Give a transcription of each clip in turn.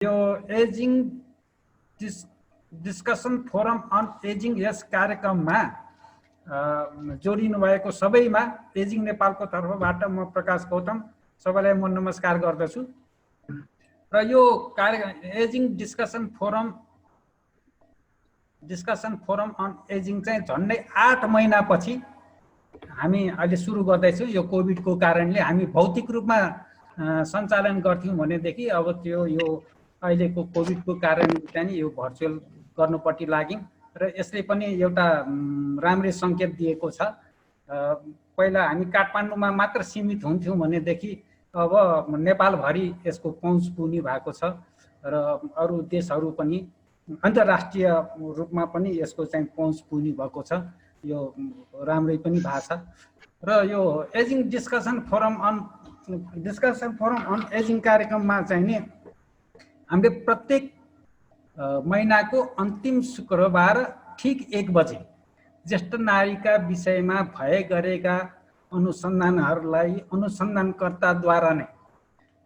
यो ageing discussion forum on ageing यस कार्यक्रममा जोडिनु भएको सबैमा एजिङ नेपालको तर्फबाट म प्रकाश गौतम सबैलाई म नमस्कार गर्दछु। र यो ageing discussion forum on ageing चाहिँ झन्डै 8 महिनापछि हामी अहिले सुरु गर्दैछौँ। यो कोभिडको कारणले हामी भौतिक रूपमा सञ्चालन गर्थ्यौँ भनेदेखि अब त्यो यो अहिलेको कोभिडको कारणले चाहिँ यो भर्चुअल गर्नुपट्टि लाग्यौँ र यसले पनि एउटा राम्रै सङ्केत दिएको छ। पहिला हामी काठमाडौँमा मात्र सीमित हुन्थ्यौँ भनेदेखि अब नेपालभरि यसको पहुँच पुग्ने भएको छ र अरू देशहरू पनि अन्तर्राष्ट्रिय रूपमा पनि यसको चाहिँ पहुँच पुग्ने भएको छ। यो राम्रै पनि भएको छ र यो एजिङ डिस्कसन फोरम अन एजिङ कार्यक्रममा चाहिँ नि हामीले प्रत्येक महिनाको अन्तिम शुक्रबार ठिक 1 बजे ज्येष्ठ नारीका विषयमा गरेका अनुसन्धानहरूलाई अनुसन्धानकर्ताद्वारा नै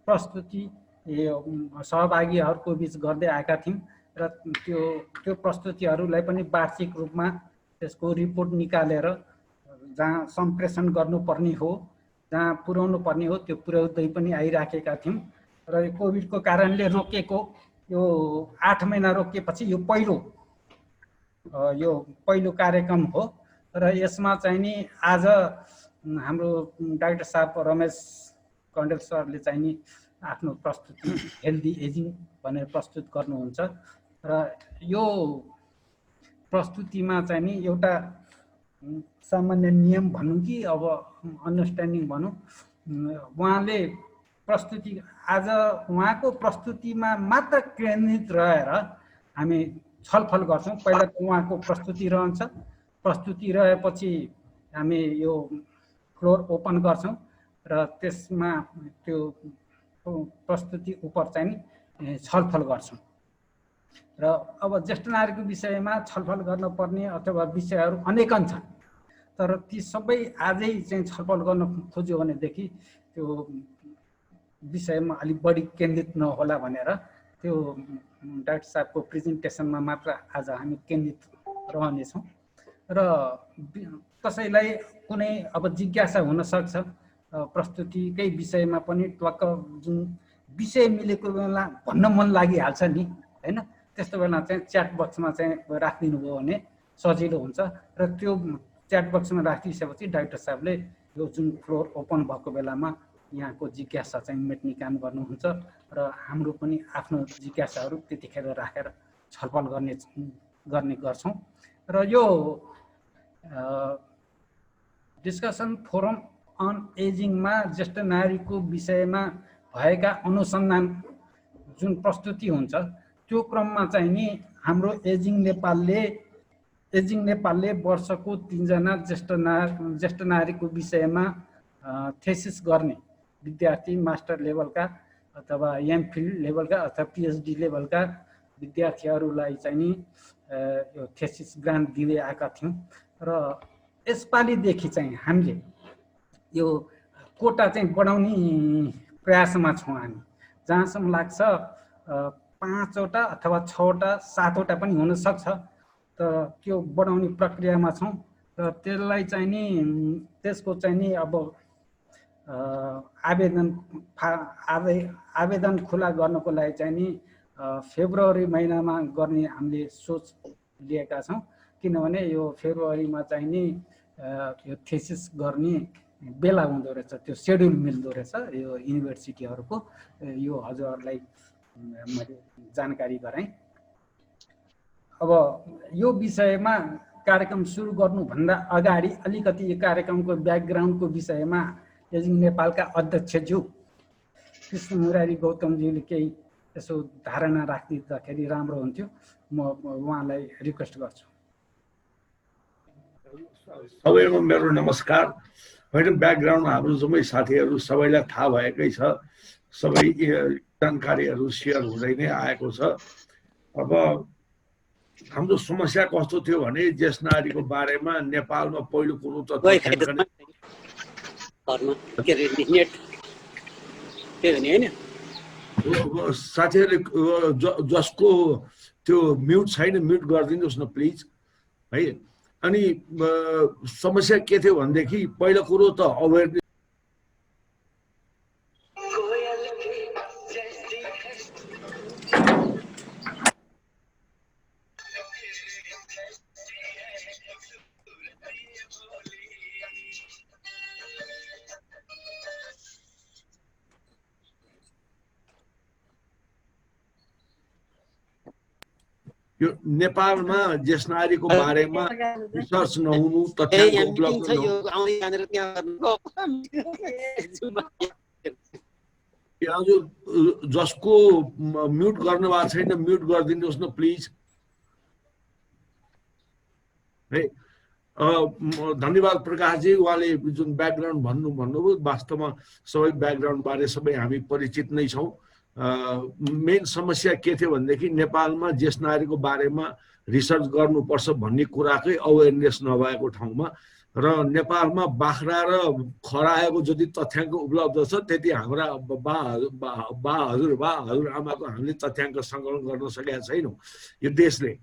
प्रस्तुति सहभागीहरूको बीच गर्दै आएका थियौँ र त्यो प्रस्तुतिहरूलाई पनि वार्षिक रूपमा त्यसको रिपोर्ट निकालेर जहाँ सम्प्रेषण गर्नुपर्ने हो, जहाँ पुर्याउनु पर्ने हो त्यो पुर्याउँदै पनि आइराखेका थियौँ र यो कोभिडको कारणले रोकिएको यो 8 महिना रोकिएपछि यो पहिलो कार्यक्रम हो र यसमा चाहिँ नि आज हाम्रो डाक्टर साहब रमेश कण्डेल सरले चाहिँ नि आफ्नो प्रस्तुति हेल्दी एजिङ भनेर प्रस्तुत गर्नुहुन्छ र यो प्रस्तुतिमा चाहिँ नि एउटा सामान्य नियम भनौँ कि अब अन्डरस्ट्यान्डिङ भनौँ, उहाँले आज उहाँको प्रस्तुतिमा मात्र केन्द्रित रहेर हामी छलफल गर्छौँ। पहिला त उहाँको प्रस्तुति रहन्छ, प्रस्तुति रहेपछि हामी यो फ्लोर ओपन गर्छौँ र त्यसमा त्यो प्रस्तुति उप चाहिँ छलफल गर्छौँ र अब ज्येष्ठ नारीको विषयमा छलफल गर्न पर्ने अथवा विषयहरू अनेकन छन्, तर ती सबै आजै चाहिँ छलफल गर्न खोज्यो भनेदेखि त्यो विषयमा अलिक बढी केन्द्रित नहोला भनेर त्यो डाक्टर साहबको प्रेजेन्टेसनमा मात्र आज हामी केन्द्रित रहनेछौँ र कसैलाई कुनै अब जिज्ञासा हुनसक्छ प्रस्तुतिकै विषयमा पनि ट्वाक्क जुन विषय मिलेको बेला भन्न मन लागिहाल्छ नि हैन, त्यस्तो बेला चाहिँ च्याट बक्समा चाहिँ राखिदिनु भयो भने सजिलो हुन्छ र त्यो च्याट बक्समा राखिसकेपछि डाक्टर साहबले यो जुन फ्लोर ओपन भएको बेलामा यहाँको जिज्ञासा चाहिँ मेट्ने काम गर्नुहुन्छ र हाम्रो पनि आफ्नो जिज्ञासाहरू त्यतिखेर राखेर छलफल गर्ने गर्छौँ र यो डिस्कसन फोरम अन एजिङमा ज्येष्ठ नारीको विषयमा भएका अनुसन्धान जुन प्रस्तुति हुन्छ त्यो क्रममा चाहिँ नि हाम्रो एजिङ नेपालले वर्षको 3 जना ज्येष्ठ नारीको विषयमा थेसिस गर्ने विद्यार्थी मास्टर लेभलका अथवा एमफिल लेभलका अथवा पिएचडी लेभलका विद्यार्थीहरूलाई चाहिँ नि यो थेसिस ग्रान्ट दिँदै आएका थियौँ र यसपालिदेखि चाहिँ हामीले यो कोटा चाहिँ बढाउने प्रयासमा छौँ। हामी जहाँसम्म लाग्छ 5 वटा अथवा 6 वटा 7 वटा पनि हुनसक्छ, तर त्यो बढाउने प्रक्रियामा छौँ र त्यसलाई चाहिँ नि त्यसको चाहिँ नि अब आवेदन खुला गर्नको लागि चाहिँ नि फेब्रुअरी महिनामा गर्ने हामीले सोच लिएका छौँ, किनभने यो फेब्रुअरीमा चाहिँ नि यो थेसिस गर्ने बेला हुँदो रहेछ, त्यो सेड्युल मिल्दो रहेछ यो युनिभर्सिटीहरूको। यो हजुरहरूलाई मैले जानकारी गराएँ। अब यो विषयमा कार्यक्रम सुरु गर्नुभन्दा अगाडि अलिकति यो कार्यक्रमको ब्याकग्राउन्डको विषयमा एजिङ नेपालका अध्यक्षज्यू कृष्ण मुरारी गौतमज्यूले केही यसो धारणा राखिदिँदाखेरि राम्रो हुन्थ्यो। म उहाँलाई रिक्वेस्ट गर्छु। सबैमा मेरो नमस्कार। होइन, ब्याकग्राउन्ड हाम्रो जम्मै साथीहरू सबैलाई थाहा भएकै छ, सबै जानकारीहरू सेयर हुँदै नै आएको छ। अब हाम्रो समस्या कस्तो थियो भने ज्येष्ठ नारीको बारेमा नेपालमा पहिलो कुरो त साथीहरूले जसको त्यो म्युट छैन म्युट गरिदिनुहोस् न प्लिज है। अनि समस्या के थियो भनेदेखि पहिलो कुरो त अवेरनेस यो नेपालमा जेसनारीको बारेमा रिसर्च नहुनु, तथ्याङ्क उपलब्ध नहुनु। जसको म्युट गर्नु भएको छैन म्युट गरिदिनुहोस् न प्लिज है। धन्यवाद प्रकाशजी, उहाँले जुन ब्याकग्राउन्ड भन्नुभयो वास्तवमा सबै ब्याकग्राउन्ड बारे सबै हामी परिचित नै छौँ। मेन समस्या के थियो भनेदेखि नेपालमा जेसनारीको बारेमा रिसर्च गर्नुपर्छ भन्ने कुराकै अवेरनेस नभएको ठाउँमा र नेपालमा बाख्रा र खरायोको जति तथ्याङ्क उपलब्ध छ त्यति हाम्रा हजुरआमाको हामीले तथ्याङ्क सङ्कलन गर्न सकेका छैनौँ यो देशले।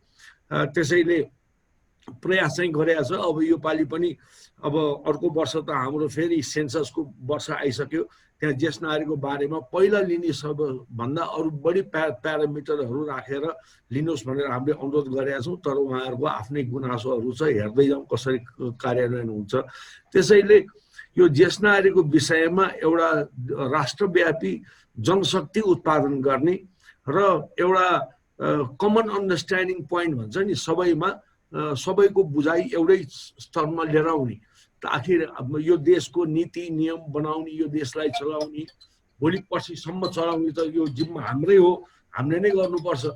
त्यसैले प्रयास चाहिँ गरेका छ। अब यो पालि पनि अब अर्को वर्ष त हाम्रो फेरि सेन्ससको वर्ष आइसक्यो, त्यहाँ जेसनारीको बारेमा पहिला लिने सबभन्दा अरू बढी प्यारामिटरहरू राखेर लिनुहोस् भनेर हामीले अनुरोध गरेका छौँ। तर उहाँहरूको आफ्नै गुनासोहरू छ, हेर्दै जाउँ कसरी कार्यान्वयन हुन्छ। त्यसैले यो जेसनारीको विषयमा एउटा राष्ट्रव्यापी जनशक्ति उत्पादन गर्ने र एउटा कमन अन्डरस्ट्यान्डिङ पोइन्ट भन्छ नि, सबैको बुझाइ एउटै स्तरमा लिएर आउने। त आखिर यो देशको नीति नियम बनाउने, यो देशलाई चलाउने, भोलि पर्सिसम्म चलाउने त यो जिम्मा हाम्रै हो, हामीले नै गर्नुपर्छ।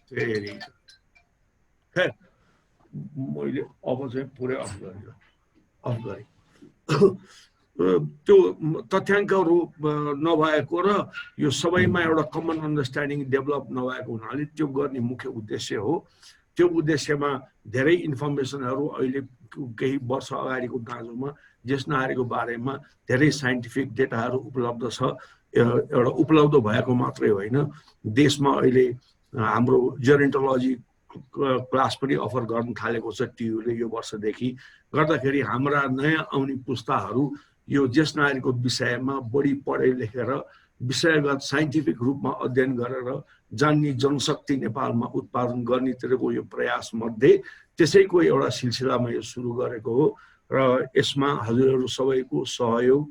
खैर मैले अब चाहिँ पुरै अफ गरेँ। त्यो तथ्याङ्कहरू नभएको र यो सबैमा एउटा कमन अन्डरस्ट्यान्डिङ डेभलप नभएको हुनाले त्यो गर्ने मुख्य उद्देश्य हो। त्यो उद्देश्यमा धेरै इन्फर्मेसनहरू अहिले केही वर्ष अगाडिको दाँजोमा जेसनारीको बारेमा धेरै साइन्टिफिक डेटाहरू उपलब्ध छ। एउटा उपलब्ध भएको मात्रै होइन, देशमा अहिले हाम्रो जेरोन्टोलोजी क्लास पनि अफर गर्न थालेको छ टियुले यो वर्षदेखि, गर्दाखेरि हाम्रा नयाँ आउने पुस्ताहरू यो जेसनारीको विषयमा बढी पढे लेखेर विषयगत साइन्टिफिक रूपमा अध्ययन गरेर जान्ने जनशक्ति नेपालमा उत्पादन गर्नेतिरको यो प्रयास मध्ये त्यसैको एउटा सिलसिलामा यो सुरु गरेको हो र यसमा हजुरहरू सबैको सहयोग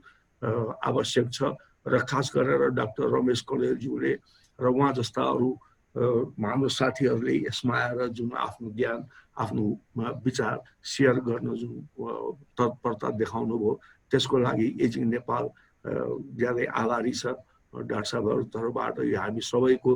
आवश्यक छ। र खास गरेर डाक्टर रमेश कँडेलज्यूले र उहाँ जस्ता अरू हाम्रो साथीहरूले यसमा आएर जुन आफ्नो ज्ञान आफ्नो विचार सेयर गर्न जुन तत्परता देखाउनु भयो त्यसको लागि एजिङ नेपाल ज्यादै आभारी छ। डाक्टर साहबहरू तर्फबाट यो हामी सबैको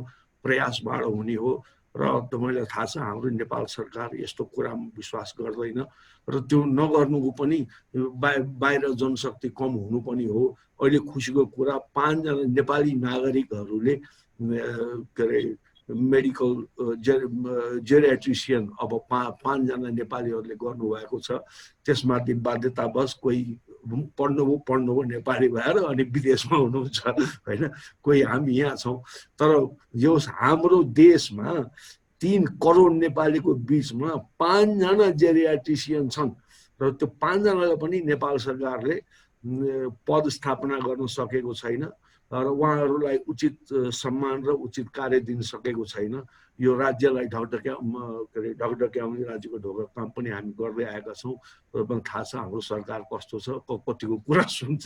प्रयासबाट हुने हो र तपाईँलाई थाहा छ हाम्रो नेपाल सरकार यस्तो कुरामा विश्वास गर्दैन र त्यो नगर्नुको पनि बाहिर जनशक्ति कम हुनु पनि हो। अहिले खुसीको कुरा 5 जना नेपाली नागरिकहरूले के अरे मेडिकल जेरियाट्रिसियन अब 5 जना नेपालीहरूले गर्नुभएको छ। त्यसमाथि बाध्यतावश कोही पढ्नुभयो नेपाली भएर अनि विदेशमा हुनुहुन्छ होइन, कोही हामी यहाँ छौँ। तर यो हाम्रो देशमा 3 करोड नेपालीको बिचमा 5 जना जेरियाट्रिसियन छन् र त्यो 5 जनालाई पनि नेपाल सरकारले पद स्थापना गर्न सकेको छैन र उहाँहरूलाई उचित सम्मान र उचित कार्य दिन सकेको छैन। यो राज्यलाई ढकढक्याउने राज्यको ढोका काम पनि हामी गर्दै आएका छौँ। र पनि थाहा छ हाम्रो सरकार कस्तो छ, कतिको कुरा सुन्छ,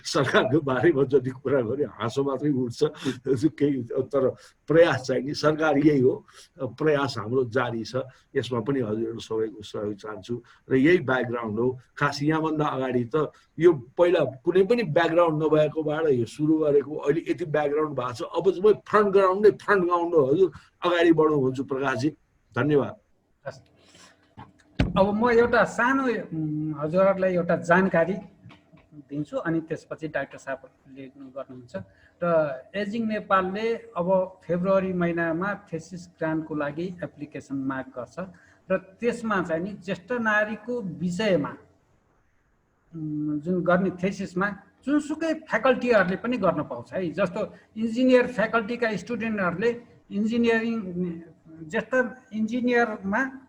सरकारको बारेमा जति कुरा गरे हाँसो मात्रै उठ्छ केही, तर प्रयास चाहिने सरकार यही हो, प्रयास हाम्रो जारी छ। यसमा पनि हजुरहरू सबैको सहयोग चाहन्छु र यही ब्याकग्राउन्ड हो। खास यहाँभन्दा अगाडि त यो पहिला कुनै पनि ब्याकग्राउन्ड नभएकोबाट यो सुरु गरेको, अहिले यति ब्याकग्राउन्ड भएको छ। अब चाहिँ फ्रन्ट ग्राउन्ड हो, हजुर अगाडि बढौँ भन्छु प्रकाशजी। धन्यवाद। अब म एउटा सानो हजुरहरूलाई एउटा जानकारी दिन्छु अनि त्यसपछि डाक्टर साहबले गर्नुहुन्छ। र एजिङ नेपालले अब फेब्रुअरी महिनामा थेसिस ग्रान्टको लागि एप्लिकेसन माग गर्छ र त्यसमा चाहिँ नि ज्येष्ठ नारीको विषयमा जुन गर्ने थेसिसमा जुनसुकै फ्याकल्टीहरूले पनि गर्न पाउँछ है। जस्तो इन्जिनियर फ्याकल्टीका स्टुडेन्टहरूले ज्येष्ठ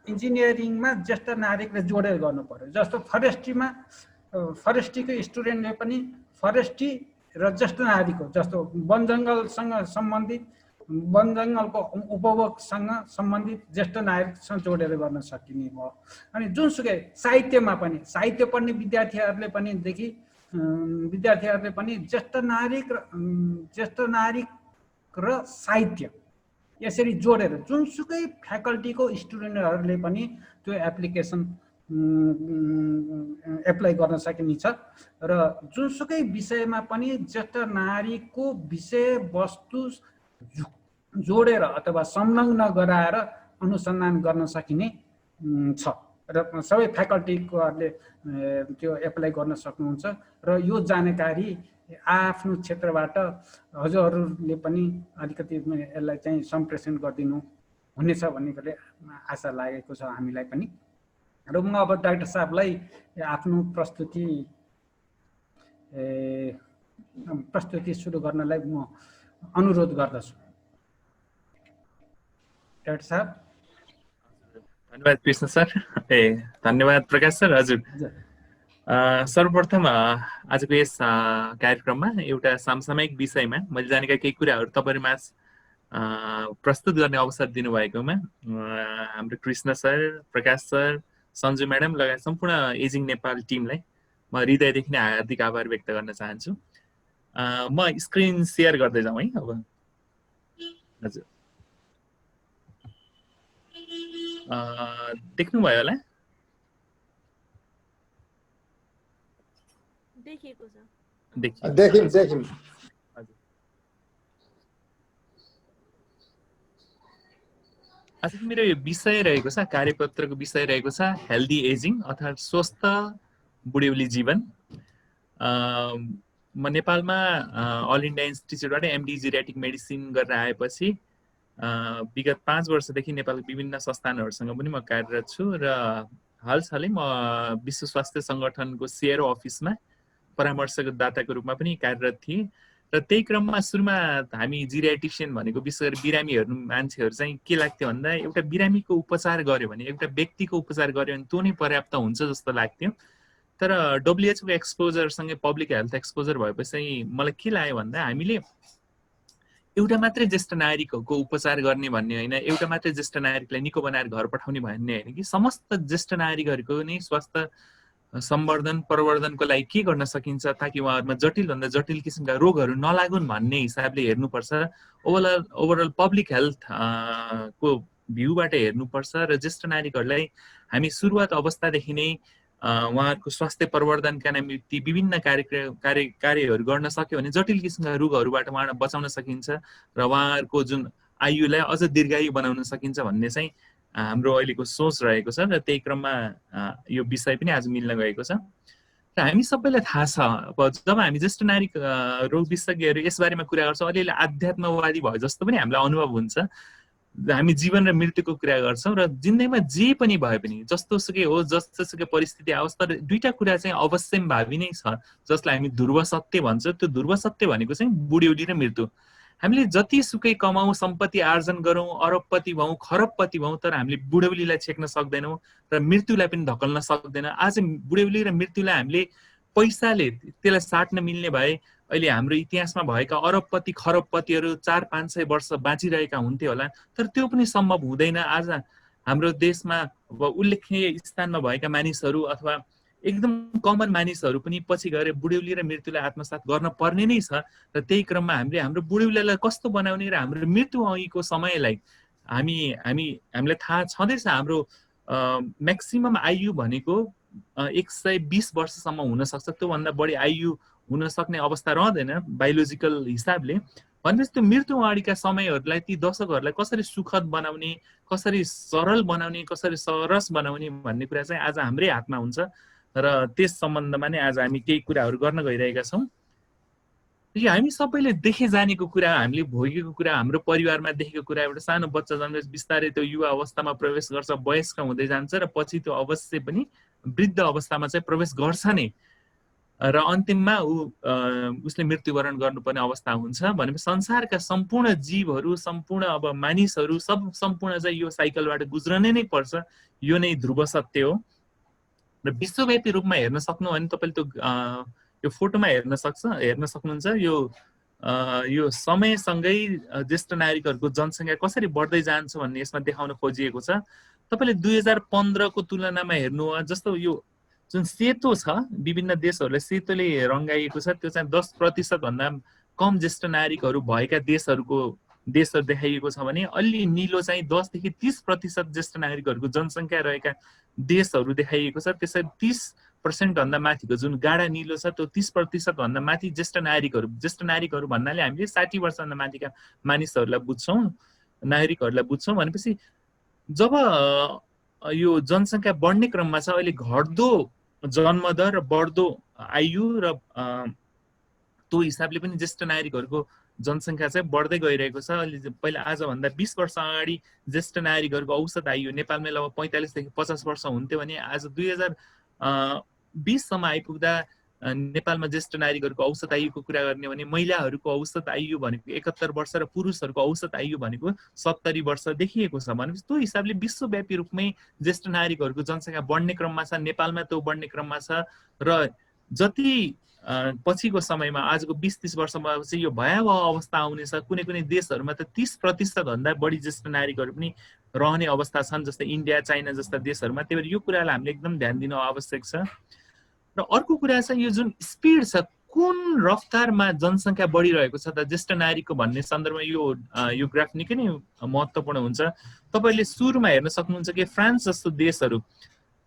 इन्जिनियरिङमा ज्येष्ठ नागरिकले जोडेर गर्नु पर्यो। जस्तो फरेस्ट्रीको स्टुडेन्टले पनि फरेस्ट्री र ज्येष्ठ नागरिकको जस्तो वन जङ्गलसँग सम्बन्धित वन जङ्गलको उपभोगसँग सम्बन्धित ज्येष्ठ नागरिकसँग जोडेर गर्न सकिने भयो। अनि जुनसुकै साहित्यमा पनि साहित्य पढ्ने विद्यार्थीहरूले पनि ज्येष्ठ नागरिक र साहित्य यसरी जोडेर जुनसुकै फ्याकल्टीको स्टुडेन्टहरूले पनि त्यो एप्लिकेसन एप्लाई गर्न सकिनेछ र जुनसुकै विषयमा पनि ज्येष्ठ नागरिकको विषयवस्तु जोडेर अथवा संलग्न गराएर अनुसन्धान गर्न सकिने छ र सबै फ्याकल्टीकोहरूले त्यो एप्लाई गर्न सक्नुहुन्छ। र यो जानकारी आफ्नो क्षेत्रबाट हजुरहरूले पनि अलिकति यसलाई चाहिँ सम्प्रेषण गरिदिनु हुनेछ भन्ने आशा लागेको छ हामीलाई पनि। र म अब डाक्टर साहबलाई आफ्नो प्रस्तुति सुरु गर्नलाई म अनुरोध गर्दछु। डाक्टर साहब। धन्यवाद कृष्ण सर। धन्यवाद प्रकाश सर। हजुर सर्वप्रथम आजको यस कार्यक्रममा एउटा समसामयिक विषयमा मैले जानेका केही कुराहरू तपाईहरुमा प्रस्तुत गर्ने अवसर दिनुभएकोमा हाम्रो कृष्ण सर, प्रकाश सर, सञ्जु म्याडम लगायत सम्पूर्ण एजिङ नेपाल टिमलाई म हृदयदेखि नै हार्दिक आभार व्यक्त गर्न चाहन्छु। म स्क्रिन शेयर गर्दै जाउँ है अब। हजुर देख्नुभयो होला? देखिएको छ। देखिम। आज मेरो यो विषय रहेको छ, कार्यपत्रको विषय रहेको छ हेल्दी एजिङ अर्थात् स्वस्थ बुढ्यौली जीवन। म नेपालमा अल इन्डिया इन्स्टिच्युटबाट एमडी जेरियाट्रिक मेडिसिन गरेर आएपछि विगत 5 वर्षदेखि नेपालको विभिन्न संस्थानहरूसँग पनि म कार्यरत छु र हालसालै म विश्व स्वास्थ्य सङ्गठनको सिएरओ अफिसमा परामर्शदाताको रूपमा पनि कार्यरत थिएँ। र त्यही क्रममा सुरुमा हामी जेरियाट्रिसियन भनेको विशेष गरी बिरामीहरू मान्छेहरू चाहिँ के लाग्थ्यो भन्दा एउटा बिरामीको उपचार गर्यो भने, एउटा व्यक्तिको उपचार गर्यो भने त्यो नै पर्याप्त हुन्छ जस्तो लाग्थ्यो। तर WHO को एक्सपोजरसँगै पब्लिक हेल्थ एक्सपोजर भएपछि चाहिँ मलाई के लाग्यो भन्दा हामीले एउटा मात्रै ज्येष्ठ नागरिकको उपचार गर्ने भन्ने होइन, एउटा मात्रै ज्येष्ठ नागरिकलाई निको बनाएर घर पठाउने भन्ने होइन कि समस्त ज्येष्ठ नागरिकहरूको नै स्वास्थ्य सम्वर्धन प्रवर्धनको लागि के गर्न सकिन्छ ताकि उहाँहरूमा जटिलभन्दा जटिल किसिमका रोगहरू नलागुन् भन्ने हिसाबले हेर्नुपर्छ। ओभरअल पब्लिक हेल्थ को भ्यूबाट हेर्नुपर्छ र ज्येष्ठ नागरिकहरूलाई हामी सुरुवात अवस्थादेखि नै उहाँहरूको स्वास्थ्य प्रवर्धनका निम्ति विभिन्न कार्यहरू गर्न सक्यो भने जटिल किसिमका रोगहरूबाट उहाँलाई बचाउन सकिन्छ र उहाँहरूको जुन आयुलाई अझ दीर्घायु बनाउन सकिन्छ भन्ने चाहिँ हाम्रो अहिलेको सोच रहेको छ र त्यही क्रममा यो विषय पनि आज मिल्न गएको छ। र हामी सबैलाई थाहा छ अब जब हामी ज्येष्ठ नागरिक रोग विशेषज्ञहरू यसबारेमा कुरा गर्छौँ अलिअलि आध्यात्मवादी भयो जस्तो पनि हामीलाई अनुभव हुन्छ। हामी जीवन र मृत्युको कुरा गर्छौँ र जिन्दगीमा जे पनि भए पनि जस्तोसुकै हो, जस्तोसुकै परिस्थिति आओस्, तर दुईटा कुरा चाहिँ अवश्यम्भावी नै छ जसलाई हामी ध्रुव सत्य भन्छ। त्यो ध्रुव सत्य भनेको चाहिँ बुढ्यौली र मृत्यु। हामीले जतिसुकै कमाउँ, सम्पत्ति आर्जन गरौँ, अरबपति भयौँ, खरबपति भयौँ, तर हामीले बुढ्यौलीलाई छेक्न सक्दैनौँ र मृत्युलाई पनि धकल्न सक्दैन। आज बुढ्यौली र मृत्युलाई हामीले पैसाले त्यसलाई साट्न मिल्ने भए अहिले हाम्रो इतिहासमा भएका अरबपति खरबपतिहरू 400-500 वर्ष बाँचिरहेका हुन्थे होला, तर त्यो पनि सम्भव हुँदैन। आज हाम्रो देशमा उल्लेखनीय स्थानमा भएका मानिसहरू अथवा एकदम कमन मानिसहरू पनि पछि गएर बुढ्यौली र मृत्युलाई आत्मसात गर्न पर्ने नै छ। र त्यही क्रममा हामीले हाम्रो बुढ्यौलीलाई कस्तो बनाउने र हाम्रो मृत्यु अघिको समयलाई हामीलाई थाहा छँदैछ। हाम्रो म्याक्सिमम आयु भनेको 120 वर्षसम्म हुन सक्छ, त्योभन्दा बढी आयु हुन सक्ने अवस्था रहँदैन बायोलोजिकल हिसाबले। भनेपछि त्यो मृत्यु अगाडिका समयहरूलाई ती दशकहरूलाई कसरी सुखद बनाउने, कसरी सरल बनाउने, कसरी सरस बनाउने भन्ने कुरा चाहिँ आज हाम्रै हातमा हुन्छ र त्यस सम्बन्धमा नै आज हामी केही कुराहरू गर्न गइरहेका छौँ। यो हामी सबैले देखे जानेको कुरा, हामीले भोगेको कुरा, हाम्रो परिवारमा देखेको कुरा, एउटा सानो बच्चा जन्मेपछि बिस्तारै त्यो युवा अवस्थामा प्रवेश गर्छ, वयस्क हुँदै जान्छ र पछि त्यो अवश्य पनि वृद्ध अवस्थामा चाहिँ प्रवेश गर्छ नै र अन्तिममा उसले मृत्युवरण गर्नुपर्ने अवस्था हुन्छ। भनेपछि संसारका सम्पूर्ण जीवहरू, सम्पूर्ण अब मानिसहरू सम्पूर्ण चाहिँ यो साइकलबाट गुज्रनै नै पर्छ। यो नै ध्रुव सत्य हो र विश्वव्यापी रूपमा हेर्न सक्नु भने तपाईँले त्यो यो फोटोमा हेर्न सक्नुहुन्छ। यो समयसँगै ज्येष्ठ नागरिकहरूको जनसङ्ख्या कसरी बढ्दै जान्छ भन्ने यसमा देखाउन खोजिएको छ। तपाईँले 2015 को तुलनामा हेर्नु हो, जस्तो यो जुन सेतो छ, विभिन्न देशहरूलाई सेतोले रङ्गाइएको छ, त्यो चाहिँ 10% भन्दा कम ज्येष्ठ नागरिकहरू भएका देशहरू देखाइएको छ भने अलि निलो चाहिँ 10 देखि 30% ज्येष्ठ नागरिकहरूको जनसङ्ख्या रहेका देशहरू देखाइएको छ। त्यसरी 30% भन्दा माथिको जुन गाढा निलो छ त्यो 30% भन्दा माथि ज्येष्ठ नागरिकहरू भन्नाले हामीले 60 वर्षभन्दा माथिका मानिसहरूलाई बुझ्छौँ, नागरिकहरूलाई बुझ्छौँ। भनेपछि जब यो जनसङ्ख्या बढ्ने क्रममा छ, अहिले घट्दो जन्मदर र बढ्दो आयु र त्यो हिसाबले पनि ज्येष्ठ नागरिकहरूको जनसङ्ख्या चाहिँ बढ्दै गइरहेको छ। अहिले पहिला आजभन्दा 20 वर्ष अगाडि ज्येष्ठ नागरिकहरूको औसत आयु नेपालमा लगभग 45 देखि 50 वर्ष हुन्थ्यो भने आज 2020 सम्म आइपुग्दा नेपालमा ज्येष्ठ नागरिकहरूको औसत आयुको कुरा गर्ने भने महिलाहरूको औसत आयु भनेको 71 वर्ष र पुरुषहरूको औसत आयु भनेको 70 वर्ष देखिएको छ। भनेपछि त्यो हिसाबले विश्वव्यापी रूपमै ज्येष्ठ नागरिकहरूको जनसङ्ख्या बढ्ने क्रममा छ, नेपालमा त्यो बढ्ने क्रममा छ र जति पछिको समयमा आजको 20-30 वर्षमा चाहिँ यो भयावह अवस्था आउनेछ। कुनै कुनै देशहरूमा त 30% भन्दा बढी ज्येष्ठ नागरिकहरू पनि रहने अवस्था छन्, जस्तै इन्डिया, चाइना जस्ता देशहरूमा। त्यही भएर यो कुरालाई हामीले एकदम ध्यान दिन आवश्यक छ। र अर्को कुरा चाहिँ यो जुन स्पिड छ, कुन रफ्तारमा जनसङ्ख्या बढिरहेको छ त ज्येष्ठ नागरिकको भन्ने सन्दर्भमा यो ग्राफ निकै नै महत्त्वपूर्ण हुन्छ। तपाईँले सुरुमा हेर्न सक्नुहुन्छ कि फ्रान्स जस्तो देशहरू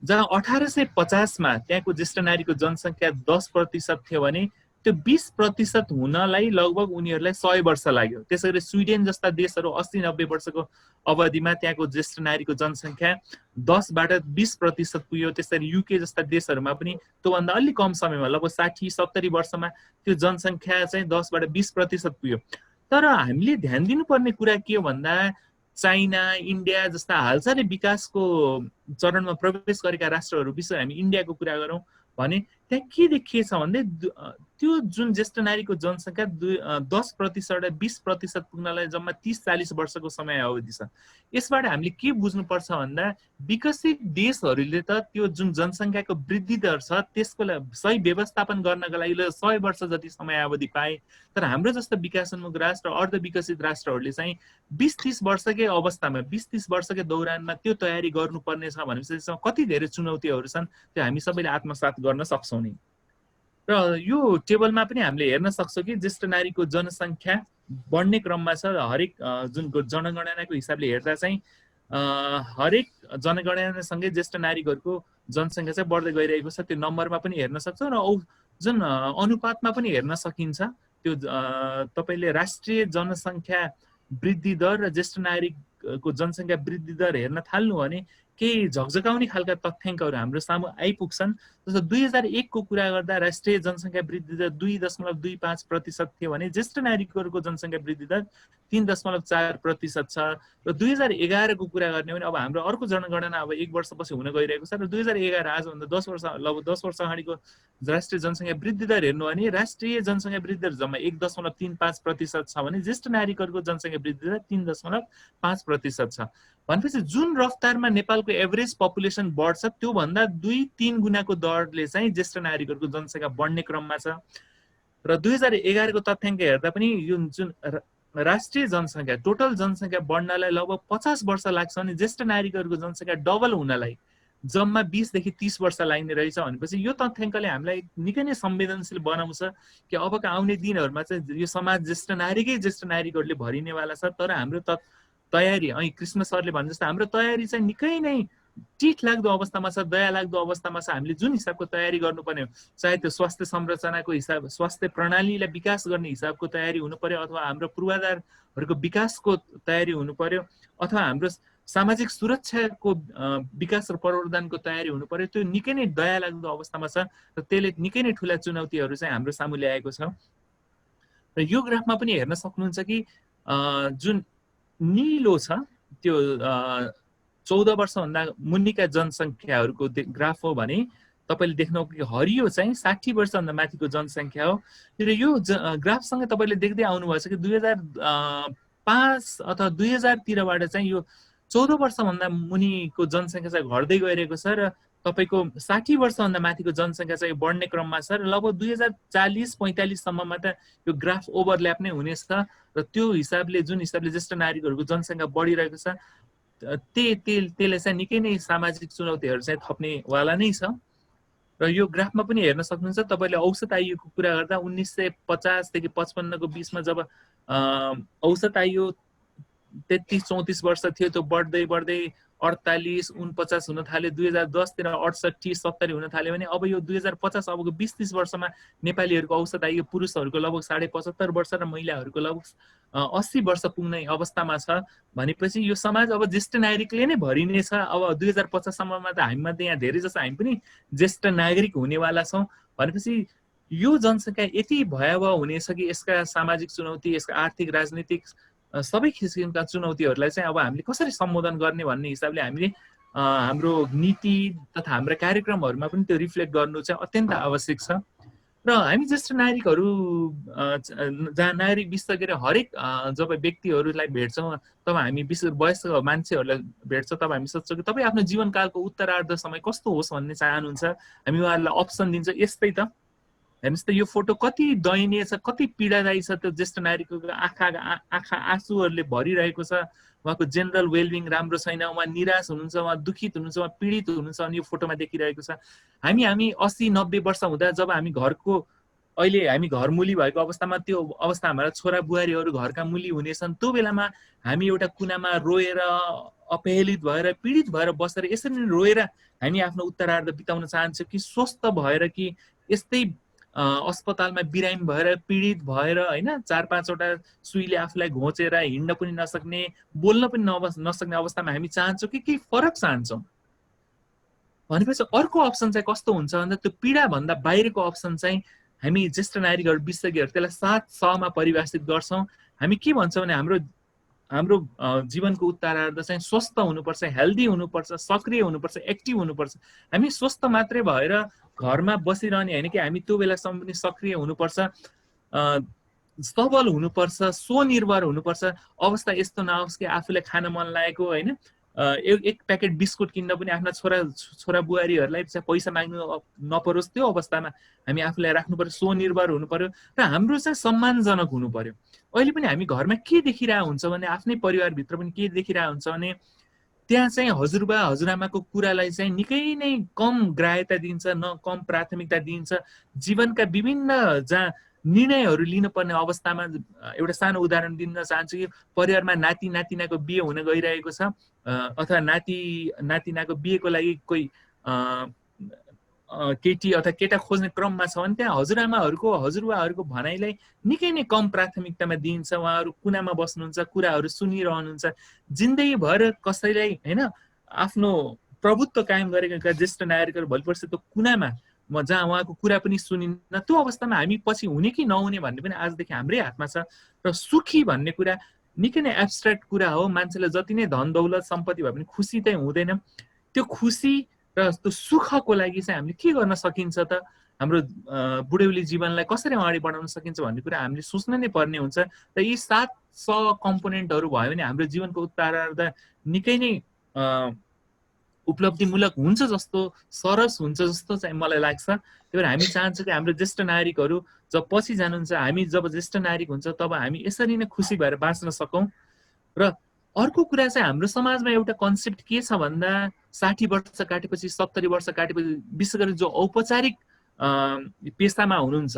जहाँ 1850 मा त्यहाँको ज्येष्ठ नागरिकको जनसङ्ख्या 10% थियो भने त्यो 20% हुनलाई लगभग उनीहरूलाई 100 वर्ष लाग्यो। त्यसैगरी स्विडेन जस्ता देशहरू 80-90 वर्षको अवधिमा त्यहाँको ज्येष्ठ नागरिकको जनसङ्ख्या 10 बाट 20% पुग्यो। त्यसरी युके जस्ता देशहरूमा पनि त्योभन्दा अलिक कम समयमा लगभग 60-70 वर्षमा त्यो जनसङ्ख्या चाहिँ 10 बाट 20% पुग्यो। तर हामीले ध्यान दिनुपर्ने कुरा के हो भन्दा चाइना, इन्डिया जस्ता हालसालै विकासको चरणमा प्रवेश गरेका राष्ट्रहरू विषय हामी इन्डियाको कुरा गरौँ भने त्यहाँ के देखिएछ भन्दै त्यो जुन ज्येष्ठ नागरिकको जनसङ्ख्या 10% 20% पुग्नलाई जम्मा 30-40 वर्षको समय अवधि छ। यसबाट हामीले के बुझ्नुपर्छ भन्दा विकसित देशहरूले त त्यो जुन जनसङ्ख्याको वृद्धि दर छ त्यसको सही व्यवस्थापन गर्नका लागि 100 वर्ष जति समयावधि पाए। तर हाम्रो जस्तो विकासोन्मुख राष्ट्र, अर्धविकसित राष्ट्रहरूले चाहिँ 20-30 वर्षकै अवस्थामा, 20-30 वर्षकै दौरानमा त्यो तयारी गर्नुपर्ने छ भनेपछि त्यसमा कति धेरै चुनौतीहरू छन्, त्यो हामी सबैले आत्मसात गर्न सक्छौँ नि। र यो टेबलमा पनि हामीले हेर्न सक्छौँ कि ज्येष्ठ नागरिकको जनसङ्ख्या बढ्ने क्रममा छ। हरेक जुन जनगणनाको हिसाबले हेर्दा चाहिँ हरेक जनगणनासँगै ज्येष्ठ नागरिकहरूको जनसङ्ख्या चाहिँ बढ्दै गइरहेको छ। त्यो नम्बरमा पनि हेर्न सक्छौँ र जुन अनुपातमा पनि हेर्न सकिन्छ। त्यो तपाईँले राष्ट्रिय जनसङ्ख्या वृद्धि दर र ज्येष्ठ नागरिकको जनसङ्ख्या वृद्धि दर हेर्न थाल्नु भने केही झकझकाउने खालका तथ्याङ्कहरू हाम्रो सामु आइपुग्छन्। जस्तो 2001 को कुरा गर्दा राष्ट्रिय जनसङ्ख्या वृद्धि दर 2.25% थियो भने ज्येष्ठ नागरिकहरूको जनसङ्ख्या वृद्धि दर 3.4% छ। र 2011 को कुरा गर्ने भने अब हाम्रो अर्को जनगणना अब 1 वर्षपछि हुन गइरहेको छ र 2011 आजभन्दा 10 वर्ष लगभग 10 वर्ष अगाडिको राष्ट्रिय जनसङ्ख्या वृद्धि दर हेर्नु भने राष्ट्रिय जनसङ्ख्या वृद्धि दर जम्मा 1.35% छ भने ज्येष्ठ नागरिकहरूको जनसङ्ख्या वृद्धि दर 3.5% छ। भनेपछि जुन रफ्तारमा नेपालको एभरेज पपुलेसन बढ्छ त्योभन्दा 2-3 गुणाको दरले चाहिँ ज्येष्ठ नागरिकहरूको जनसङ्ख्या बढ्ने क्रममा छ। र 2011 को तथ्याङ्क हेर्दा पनि यो जुन राष्ट्रिय जनसङ्ख्या, टोटल जनसङ्ख्या बढ्नलाई लगभग 50 वर्ष लाग्छ भने ज्येष्ठ नागरिकहरूको जनसङ्ख्या डबल हुनलाई जम्मा 20 देखि 30 वर्ष लाग्ने रहेछ। भनेपछि यो तथ्याङ्कले हामीलाई निकै नै संवेदनशील बनाउँछ कि अबका आउने दिनहरूमा चाहिँ यो समाज ज्येष्ठ नागरिकहरूले भरिनेवाला छ। तर हाम्रो तयारी, कृष्ण सरले भने जस्तो हाम्रो तयारी चाहिँ निकै नै चिठ लाग्दो अवस्थामा छ, दया लाग्दो अवस्थामा छ। हामीले जुन हिसाबको तयारी गर्नुपर्ने हो, चाहे त्यो स्वास्थ्य संरचनाको हिसाब, स्वास्थ्य प्रणालीलाई विकास गर्ने हिसाबको तयारी हुनु पर्यो, अथवा हाम्रो पूर्वाधारहरूको विकासको तयारी हुनु पर्यो, अथवा हाम्रो सामाजिक सुरक्षाको विकास र प्रवर्धनको तयारी हुनु पर्यो। त्यो निकै नै दया लाग्दो अवस्थामा छ र त्यसले निकै नै ठुला चुनौतीहरू चाहिँ हाम्रो सामु ल्याएको छ। र यो ग्राफमा पनि हेर्न सक्नुहुन्छ कि जुन निलो छ त्यो 14 वर्षभन्दा मुनिका जनसङ्ख्याहरूको ग्राफ हो भने तपाईँले देख्नुहुन्छ कि हरियो चाहिँ 60 वर्षभन्दा माथिको जनसङ्ख्या हो। र यो ग्राफसँग तपाईँले देख्दै आउनुभएको छ कि 2005 अथवा 2000 तिरबाट चाहिँ यो 14 वर्षभन्दा मुनिको जनसङ्ख्या चाहिँ घट्दै गइरहेको छ र तपाईँको 60 वर्षभन्दा माथिको जनसङ्ख्या चाहिँ बढ्ने क्रममा छ र लगभग 2040-45 सम्ममा त यो ग्राफ ओभरल्याप नै हुनेछ। र त्यो हिसाबले जुन हिसाबले ज्येष्ठ नागरिकहरूको जनसङ्ख्या बढिरहेको छ त्यसले चाहिँ निकै नै सामाजिक चुनौतीहरू चाहिँ थप्नेवाला नै छ। र यो ग्राफमा पनि हेर्न सक्नुहुन्छ तपाईँले औसत आयुको कुरा गर्दा 1950 देखि 55 को बीचमा जब औसत आयु 33-34 वर्ष थियो, त्यो बढ्दै बढ्दै 48-49 हुन थाल्यो। 2010 तिर 68-70 हुन थाल्यो भने अब यो 2050 अबको 20-30 वर्षमा नेपालीहरूको औसत आयु पुरुषहरूको लगभग 75.5 वर्ष र महिलाहरूको लगभग 80 वर्ष पुग्ने अवस्थामा छ। भनेपछि यो समाज अब ज्येष्ठ नागरिकले नै भरिनेछ। अब 2050 सम्ममा त हामीमध्ये यहाँ धेरै जसो हामी पनि ज्येष्ठ नागरिक हुनेवाला छौँ। भनेपछि यो जनसङ्ख्या यति भयावह हुनेछ कि यसका सामाजिक चुनौती, यसका आर्थिक, राजनीतिक सबै किसिमका चुनौतीहरूलाई चाहिँ अब हामीले कसरी सम्बोधन गर्ने भन्ने हिसाबले हामीले हाम्रो नीति तथा हाम्रा कार्यक्रमहरूमा पनि त्यो रिफ्लेक्ट गर्नु चाहिँ अत्यन्त आवश्यक छ। र हामी ज्येष्ठ नागरिकहरू जहाँ नागरिक विशेषज्ञ हरेक जब व्यक्तिहरूलाई भेट्छौँ, तब हामी विशेष वयस्क मान्छेहरूलाई भेट्छौँ, तब हामी सोध्छौँ कि तपाईँ आफ्नो जीवनकालको उत्तरार्ध समय कस्तो होस् भन्ने चाहनुहुन्छ। हामी उहाँहरूलाई अप्सन दिन्छ, यस्तै त हेर्नुहोस् त यो फोटो कति दयनीय छ, कति पीडादायी छ। त्यो ज्येष्ठ नागरिकको आँखा आँसुहरूले भरिरहेको छ। उहाँको जेनरल वेलबिङ राम्रो छैन, उहाँ निराश हुनुहुन्छ, उहाँ दुखित हुनुहुन्छ, उहाँ पीडित हुनुहुन्छ अनि यो फोटोमा देखिरहेको छ। हामी 80-90 वर्ष हुँदा जब हामी घरको अहिले हामी घरमुली भएको अवस्थामा, त्यो अवस्था हाम्रा छोरा बुहारीहरू घरका मुली हुनेछन्। त्यो बेलामा हामी एउटा कुनामा रोएर अपहेलित भएर पीडित भएर बसेर यसरी नै रोएर हामी आफ्नो उत्तरार्ध बिताउन चाहन्छौँ कि स्वस्थ भएर कि यस्तै अस्पतालमा बिरामी भएर पीडित भएर होइन 4-5वटा सुईले आफूलाई घोचेर हिँड्न पनि नसक्ने, बोल्न पनि नसक्ने अवस्थामा हामी चाहन्छौँ कि केही फरक चाहन्छौँ। भनेपछि अर्को अप्सन चाहिँ कस्तो हुन्छ भन्दा त्यो पीडाभन्दा बाहिरको अप्सन चाहिँ हामी ज्येष्ठ नागरिकहरू विशेषज्ञहरू त्यसलाई 7 समा परिभाषित गर्छौँ। हामी के भन्छौँ भने हाम्रो जीवनको उत्तरार्ध चाहिँ स्वस्थ हुनुपर्छ, हेल्दी हुनुपर्छ, सक्रिय हुनुपर्छ, एक्टिभ हुनुपर्छ। हामी स्वस्थ मात्रै भएर घरमा बसिरहने होइन कि हामी त्यो बेलासम्म पनि सक्रिय हुनुपर्छ, सबल हुनुपर्छ, स्वनिर्भर हुनुपर्छ। अवस्था यस्तो नहोस् कि आफूलाई खान मन लागेको होइन एक प्याकेट बिस्कुट किन्न पनि आफ्ना छोरा बुहारीहरूलाई पैसा माग्नु नपरोस्। त्यो अवस्थामा हामी आफूलाई राख्नु पर्यो, स्वनिर्भर हुनु पर्यो र हाम्रो चाहिँ सम्मानजनक हुनु पर्यो। अहिले पनि हामी घरमा के देखिरहेको हुन्छ भने आफ्नै परिवारभित्र पनि के देखिरहेको हुन्छ भने त्यहाँ चाहिँ हजुरबा हजुरआमाको कुरालाई चाहिँ निकै नै कम ग्राह्यता दिन्छ, न कम प्राथमिकता दिन्छ। जीवनका विभिन्न जहाँ निर्णयहरू लिनुपर्ने अवस्थामा एउटा सानो उदाहरण दिन चाहन्छु कि परिवारमा नाति नातिनाको बिहे हुन गइरहेको छ अथवा नाति नातिनाको बिहेको लागि कोही केटी अथवा केटा खोज्ने क्रममा छ भने त्यहाँ हजुरआमाहरूको हजुरबाहरूको भनाइलाई निकै नै कम प्राथमिकतामा दिइन्छ। उहाँहरू कुनामा बस्नुहुन्छ, कुराहरू सुनिरहनुहुन्छ। जिन्दगीभर कसैलाई होइन आफ्नो प्रभुत्व कायम गरेका ज्येष्ठ नागरिकहरू भोलिपर्सि त्यो कुनामा जहाँ उहाँको कुरा पनि सुनिन्न। त्यो अवस्थामा हामी पछि हुने कि नहुने भन्ने पनि आजदेखि हाम्रै हातमा छ। र सुखी भन्ने कुरा निकै नै एब्स्ट्र्याक्ट कुरा हो। मान्छेलाई जति नै धन दौलत सम्पत्ति भए पनि खुसी चाहिँ हुँदैन। त्यो खुसी र त्यो सुखको लागि चाहिँ हामीले के गर्न सकिन्छ त, हाम्रो बुढेउली जीवनलाई कसरी अगाडि बढाउन सकिन्छ भन्ने कुरा हामीले सोच्न नै पर्ने हुन्छ। र यी 7 कम्पोनेन्टहरू भयो भने हाम्रो जीवनको उत्तरार्ध निकै नै उपलब्धिमूलक हुन्छ जस्तो, सरस हुन्छ जस्तो चाहिँ मलाई लाग्छ। त्यही भएर हामी चाहन्छौँ कि हाम्रो ज्येष्ठ नागरिकहरू जब पछि जानुहुन्छ, हामी जब ज्येष्ठ नागरिक हुन्छ तब हामी यसरी नै खुसी भएर बाँच्न सकौँ। र अर्को कुरा चाहिँ हाम्रो समाजमा एउटा कन्सेप्ट के छ भन्दा 60 वर्ष काटेपछि 70 वर्ष काटेपछि विशेष गरी जो औपचारिक पेसामा हुनुहुन्छ,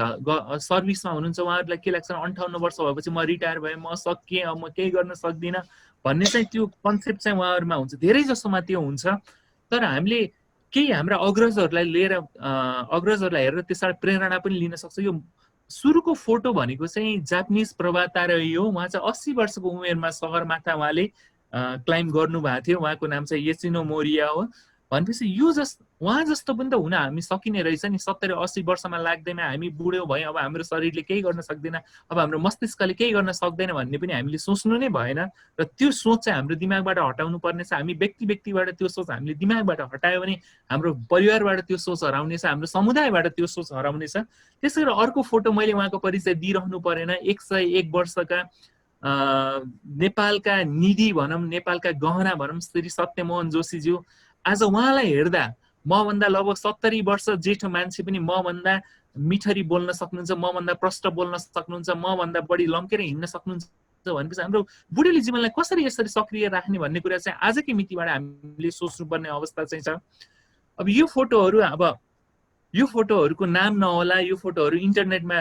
सर्भिसमा हुनुहुन्छ, उहाँहरूलाई के लाग्छ 58 वर्ष भएपछि म रिटायर भएँ, म सकिएँ, अब म केही गर्न सक्दिनँ भन्ने चाहिँ त्यो कन्सेप्ट चाहिँ उहाँहरूमा हुन्छ। धेरै जसोमा त्यो हुन्छ। तर हामीले केही हाम्रा अग्रजहरूलाई हेरेर त्यसबाट प्रेरणा पनि लिन सक्छ। यो सुरुको फोटो भनेको चाहिँ जापानिज प्रवातारोही हो। उहाँ चाहिँ 80 वर्षको उमेरमा सगरमाथा उहाँले क्लाइम्ब गर्नुभएको थियो। उहाँको नाम चाहिँ योसिनो मोरिया हो। भनेपछि उहाँ जस्तो पनि त हुन हामी सकिने रहेछ नि। 70-80 वर्षमा लाग्दैन हामी बुढो भयौँ, अब हाम्रो शरीरले केही गर्न सक्दैन, अब हाम्रो मस्तिष्कले केही गर्न सक्दैन भन्ने पनि हामीले सोच्नु नै भएन। र त्यो सोच चाहिँ हाम्रो दिमागबाट हटाउनु पर्नेछ। हामी व्यक्तिबाट त्यो सोच हामीले दिमागबाट हटायो भने हाम्रो परिवारबाट त्यो सोच हराउनेछ, हाम्रो समुदायबाट त्यो सोच हराउनेछ। त्यसै गरी अर्को फोटो मैले उहाँको परिचय दिइरहनु परेन। 101 वर्षका नेपालका निधि भनौँ, नेपालका गहना भनौँ, श्री सत्यमोहन जोशीज्यू। आज उहाँलाई हेर्दा मभन्दा लगभग 70 वर्ष जेठो मान्छे पनि मभन्दा मिठरी बोल्न सक्नुहुन्छ, मभन्दा प्रष्ट बोल्न सक्नुहुन्छ, मभन्दा बढी लम्केर हिँड्न सक्नुहुन्छ भनेपछि हाम्रो बुढेली जीवनलाई कसरी यसरी सक्रिय राख्ने भन्ने कुरा चाहिँ आजकै मितिबाट हामीले सोच्नुपर्ने अवस्था चाहिँ छ। अब यो फोटोहरूको नाम नहोला, यो फोटोहरू इन्टरनेटमा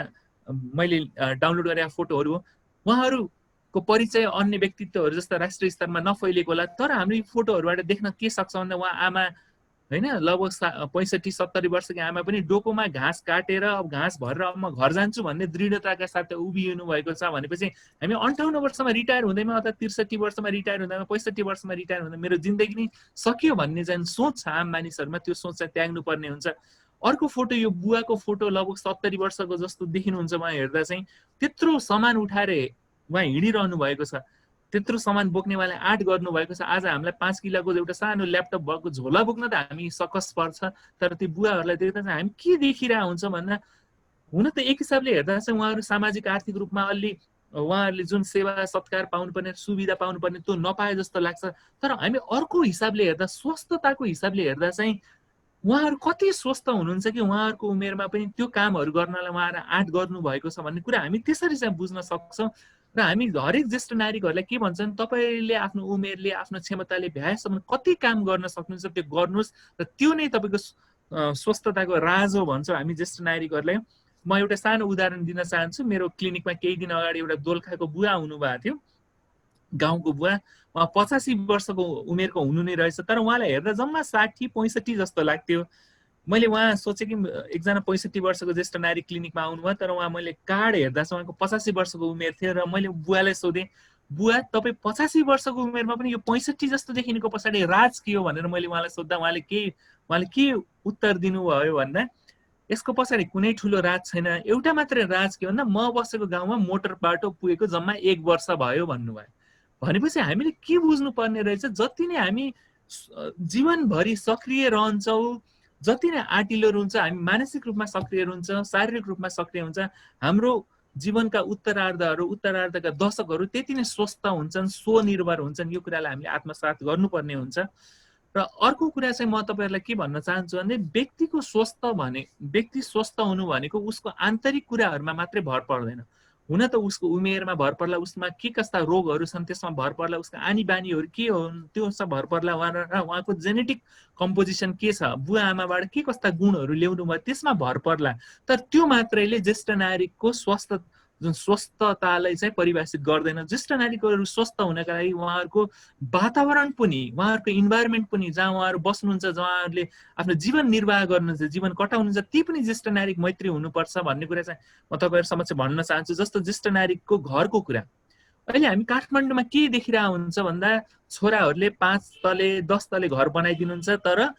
मैले डाउनलोड गरेका फोटोहरू हो। उहाँहरूको परिचय अन्य व्यक्तित्वहरू जस्ता राष्ट्रिय स्तरमा नफैलिएको होला, तर हाम्रो यो फोटोहरूबाट देख्न के सक्छ भन्दा उहाँ आमा होइन, लगभग 65-70 वर्षकी आमा पनि डोकोमा घाँस काटेर अब घाँस भरेर अब म घर जान्छु भन्ने दृढताका साथ उभिनु भएको छ। भनेपछि हामी 58 वर्षमा रिटायर हुँदैमा अथवा 63 वर्षमा रिटायर हुँदैमा 65 वर्षमा रिटायर हुँदा मेरो जिन्दगी नै सकियो भन्ने चाहिँ सोच छ आम मानिसहरूमा। त्यो सोच चाहिँ त्याग्नु पर्ने हुन्छ। अर्को फोटो यो बुवाको फोटो लगभग 70 वर्षको जस्तो देखिनुहुन्छ। उहाँ हेर्दा चाहिँ त्यत्रो सामान उठाएर उहाँ हिँडिरहनु भएको छ, त्यत्रो सामान बोक्ने उहाँले आँट गर्नुभएको छ। आज हामीलाई 5 किलोको एउटा सानो ल्यापटप भएको झोला बोक्न त हामी सकस पर्छ, तर त्यो बुवाहरूलाई देख्दा चाहिँ हामी के देखिरहेको हुन्छ भन्दा, हुन त एक हिसाबले हेर्दा चाहिँ उहाँहरू सामाजिक आर्थिक रूपमा अलि उहाँहरूले जुन सेवा सत्कार पाउनुपर्ने सुविधा पाउनुपर्ने त्यो नपाए जस्तो लाग्छ। तर हामी अर्को हिसाबले हेर्दा, स्वस्थताको हिसाबले हेर्दा चाहिँ उहाँहरू कति स्वस्थ हुनुहुन्छ कि उहाँहरूको उमेरमा पनि त्यो कामहरू गर्नलाई उहाँहरू आँट गर्नुभएको छ भन्ने कुरा हामी त्यसरी चाहिँ बुझ्न सक्छौँ। र हामी हरेक ज्येष्ठ नागरिकहरूलाई के भन्छन्, तपाईँले आफ्नो उमेरले आफ्नो क्षमताले भ्याएसम्म कति काम गर्न सक्नुहुन्छ त्यो गर्नुहोस्, र त्यो नै तपाईँको स्वस्थताको राज हो भन्छौँ हामी ज्येष्ठ नागरिकहरूलाई। म एउटा सानो उदाहरण दिन चाहन्छु। मेरो क्लिनिकमा केही दिन अगाडि एउटा दोलखाको बुवा आउनुभएको थियो, गाउँको बुवा। उहाँ 85 वर्षको उमेरको हुनु नै रहेछ, तर उहाँलाई हेर्दा जम्मा 60-65 जस्तो लाग्थ्यो। मैले उहाँ सोचेँ कि एकजना 65 वर्षको ज्येष्ठ नारी क्लिनिकमा आउनुभयो, तर उहाँ मैले कार्ड हेर्दा चाहिँ उहाँको 85 वर्षको उमेर थियो। र मैले बुवालाई सोधेँ, बुवा तपाईँ 85 वर्षको उमेरमा पनि यो 65 जस्तो देखिनुको पछाडि राज के हो भनेर मैले उहाँलाई सोद्धा उहाँले के उत्तर दिनुभयो भन्दा, यसको पछाडि कुनै ठुलो राज छैन, एउटा मात्रै राज के भन्दा म बसेको गाउँमा मोटर बाटो पुगेको जम्मा 1 वर्ष भयो भन्नुभयो। भनेपछि हामीले के बुझ्नु पर्ने रहेछ, जति नै हामी जीवनभरि सक्रिय रहन्छौँ, जति नै आँटिलो हुन्छ, हामी मानसिक रूपमा सक्रिय हुन्छ, शारीरिक रूपमा सक्रिय हुन्छ, हाम्रो जीवनका उत्तरार्धका दशकहरू त्यति नै स्वस्थ हुन्छन्, स्वनिर्भर हुन्छन्। यो कुरालाई हामीले आत्मसात गर्नुपर्ने हुन्छ। र अर्को कुरा चाहिँ म तपाईँहरूलाई के भन्न चाहन्छु भने, व्यक्ति स्वस्थ हुनु भनेको उसको आन्तरिक कुराहरूमा मात्रै भर पर्दैन। हुन त उसको उमेरमा भर पर्ला, उसमा के कस्ता रोगहरू छन् त्यसमा भर पर्ला, उसको आनी बानीहरू के हुन् त्यसमा भर पर्ला, उहाँको जेनेटिक कम्पोजिसन के छ, बुवा आमाबाट के कस्ता गुणहरू ल्याउनु भयो त्यसमा भर पर्ला। तर त्यो मात्रैले ज्येष्ठ नागरिकको स्वस्थतालाई चाहिँ परिभाषित गर्दैन। ज्येष्ठ नागरिकहरू स्वस्थ हुनका लागि उहाँहरूको वातावरण पनि, उहाँहरूको इन्भाइरोमेन्ट पनि, जहाँ उहाँहरू बस्नुहुन्छ, जहाँ उहाँहरूले आफ्नो जीवन निर्वाह गर्नुहुन्छ, जीवन कटाउनुहुन्छ, ती पनि ज्येष्ठ नागरिक मैत्री हुनुपर्छ भन्ने कुरा चाहिँ म तपाईँहरू समक्ष भन्न चाहन्छु। जस्तो ज्येष्ठ नागरिकको घरको कुरा, अहिले हामी काठमाडौँमा के देखिरहेको हुन्छ भन्दा, छोराहरूले 5 तले 10 तले घर बनाइदिनुहुन्छ, तर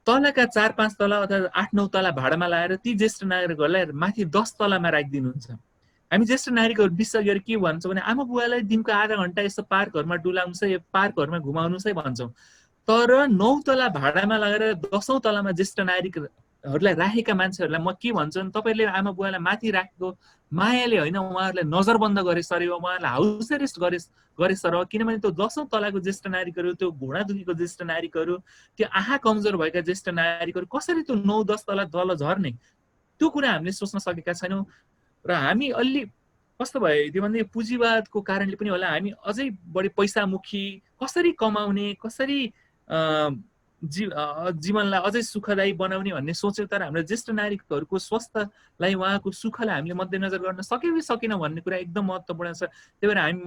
तलका 4-5 तला अथवा 8-9 तला भाडामा लगाएर ती ज्येष्ठ नागरिकहरूलाई माथि 10 तलामा राखिदिनुहुन्छ। हामी ज्येष्ठ नागरिकहरू विश्वास गरेर के भन्छौँ भने, आमा बुवालाई दिनको आधा घन्टा यस्तो पार्कहरूमा डुलाउनुहोस् है, पार्कहरूमा घुमाउनुहोस् है भन्छौँ। तर 9 तला भाडामा लगाएर 10औं तलामा ज्येष्ठ नागरिकहरूलाई राखेका मान्छेहरूलाई म के भन्छु भने, तपाईँले आमा बुवालाई माथि राखेको मायाले होइन, उहाँहरूलाई नजरबन्द गरे सर हो, उहाँहरूलाई हाउस एरेस्ट गरे सर हो। किनभने त्यो 10औं तलाको ज्येष्ठ नागरिकहरू, त्यो घुँडा दुखेको ज्येष्ठ नागरिकहरू, त्यो आँखा कमजोर भएका ज्येष्ठ नागरिकहरू कसरी त्यो 9-10 तला तल झर्ने, त्यो कुरा हामीले सोच्न सकेका छैनौँ। र हामी अलि कस्तो भयो त्यो भन्दा, पुँजीवादको कारणले पनि होला, हामी अझै बढी पैसामुखी, कसरी कमाउने, कसरी जीवनलाई अझै सुखदायी बनाउने भन्ने सोच्यो। तर हाम्रो ज्येष्ठ नागरिकहरूको स्वास्थ्यलाई, उहाँको सुखलाई हामीले मध्यनजर गर्न सक्यौँ कि सकेनौँ भन्ने कुरा एकदम महत्त्वपूर्ण छ। त्यही भएर हामी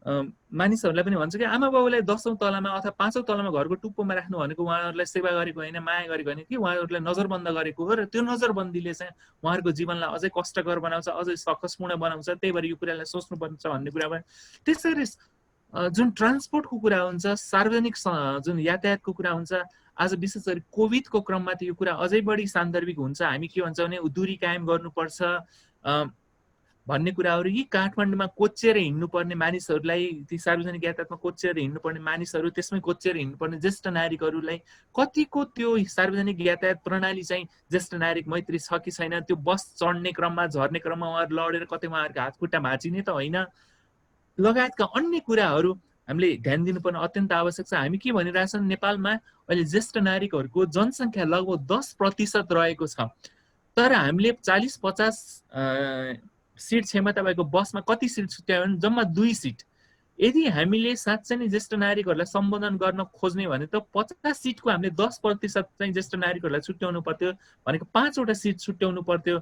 मानिसहरूलाई पनि भन्छ कि आमा बाबुलाई 10औं तलामा अथवा 5औं तलामा घरको टुप्पोमा राख्नु भनेको उहाँहरूलाई सेवा गरेको होइन, माया गरेको होइन कि उहाँहरूलाई नजरबन्द गरेको हो। र त्यो नजरबन्दीले चाहिँ उहाँहरूको जीवनलाई अझै कष्टकर बनाउँछ, अझै सकसपूर्ण बनाउँछ। त्यही भएर यो कुरालाई सोच्नुपर्छ भन्ने कुरा भयो। त्यसरी जुन ट्रान्सपोर्टको कुरा हुन्छ, सार्वजनिक जुन यातायातको कुरा हुन्छ, आज विशेष गरी कोभिडको क्रममा त यो कुरा अझै बढी सान्दर्भिक हुन्छ। हामी के भन्छौँ भने दूरी कायम गर्नुपर्छ भन्ने कुराहरू। यी काठमाडौँमा कोचेर हिँड्नुपर्ने मानिसहरूलाई, ती सार्वजनिक यातायातमा कोचेर हिँड्नुपर्ने मानिसहरू, त्यसमै कोचेर हिँड्नुपर्ने ज्येष्ठ नागरिकहरूलाई कतिको त्यो सार्वजनिक यातायात प्रणाली चाहिँ ज्येष्ठ नागरिक मैत्री छ कि छैन, त्यो बस चढ्ने क्रममा झर्ने क्रममा उहाँहरू लडेर कतै उहाँहरूको हातखुट्टा भाँचिने त होइन, लगायतका अन्य कुराहरू हामीले ध्यान दिनुपर्ने अत्यन्त आवश्यक छ। हामी के भनिरहेछौँ, नेपालमा अहिले ज्येष्ठ नागरिकहरूको जनसङ्ख्या लगभग 10% रहेको छ, तर हामीले 40-50 सिट क्षमता भएको बसमा कति सिट छुट्यायो भने जम्मा 2 सिट। यदि हामीले साँच्चै नै ज्येष्ठ नागरिकहरूलाई सम्बोधन गर्न खोज्ने भने त 50 सिटको हामीले 10% चाहिँ ज्येष्ठ नागरिकहरूलाई छुट्याउनु पर्थ्यो, भनेको 5वटा सिट छुट्याउनु पर्थ्यो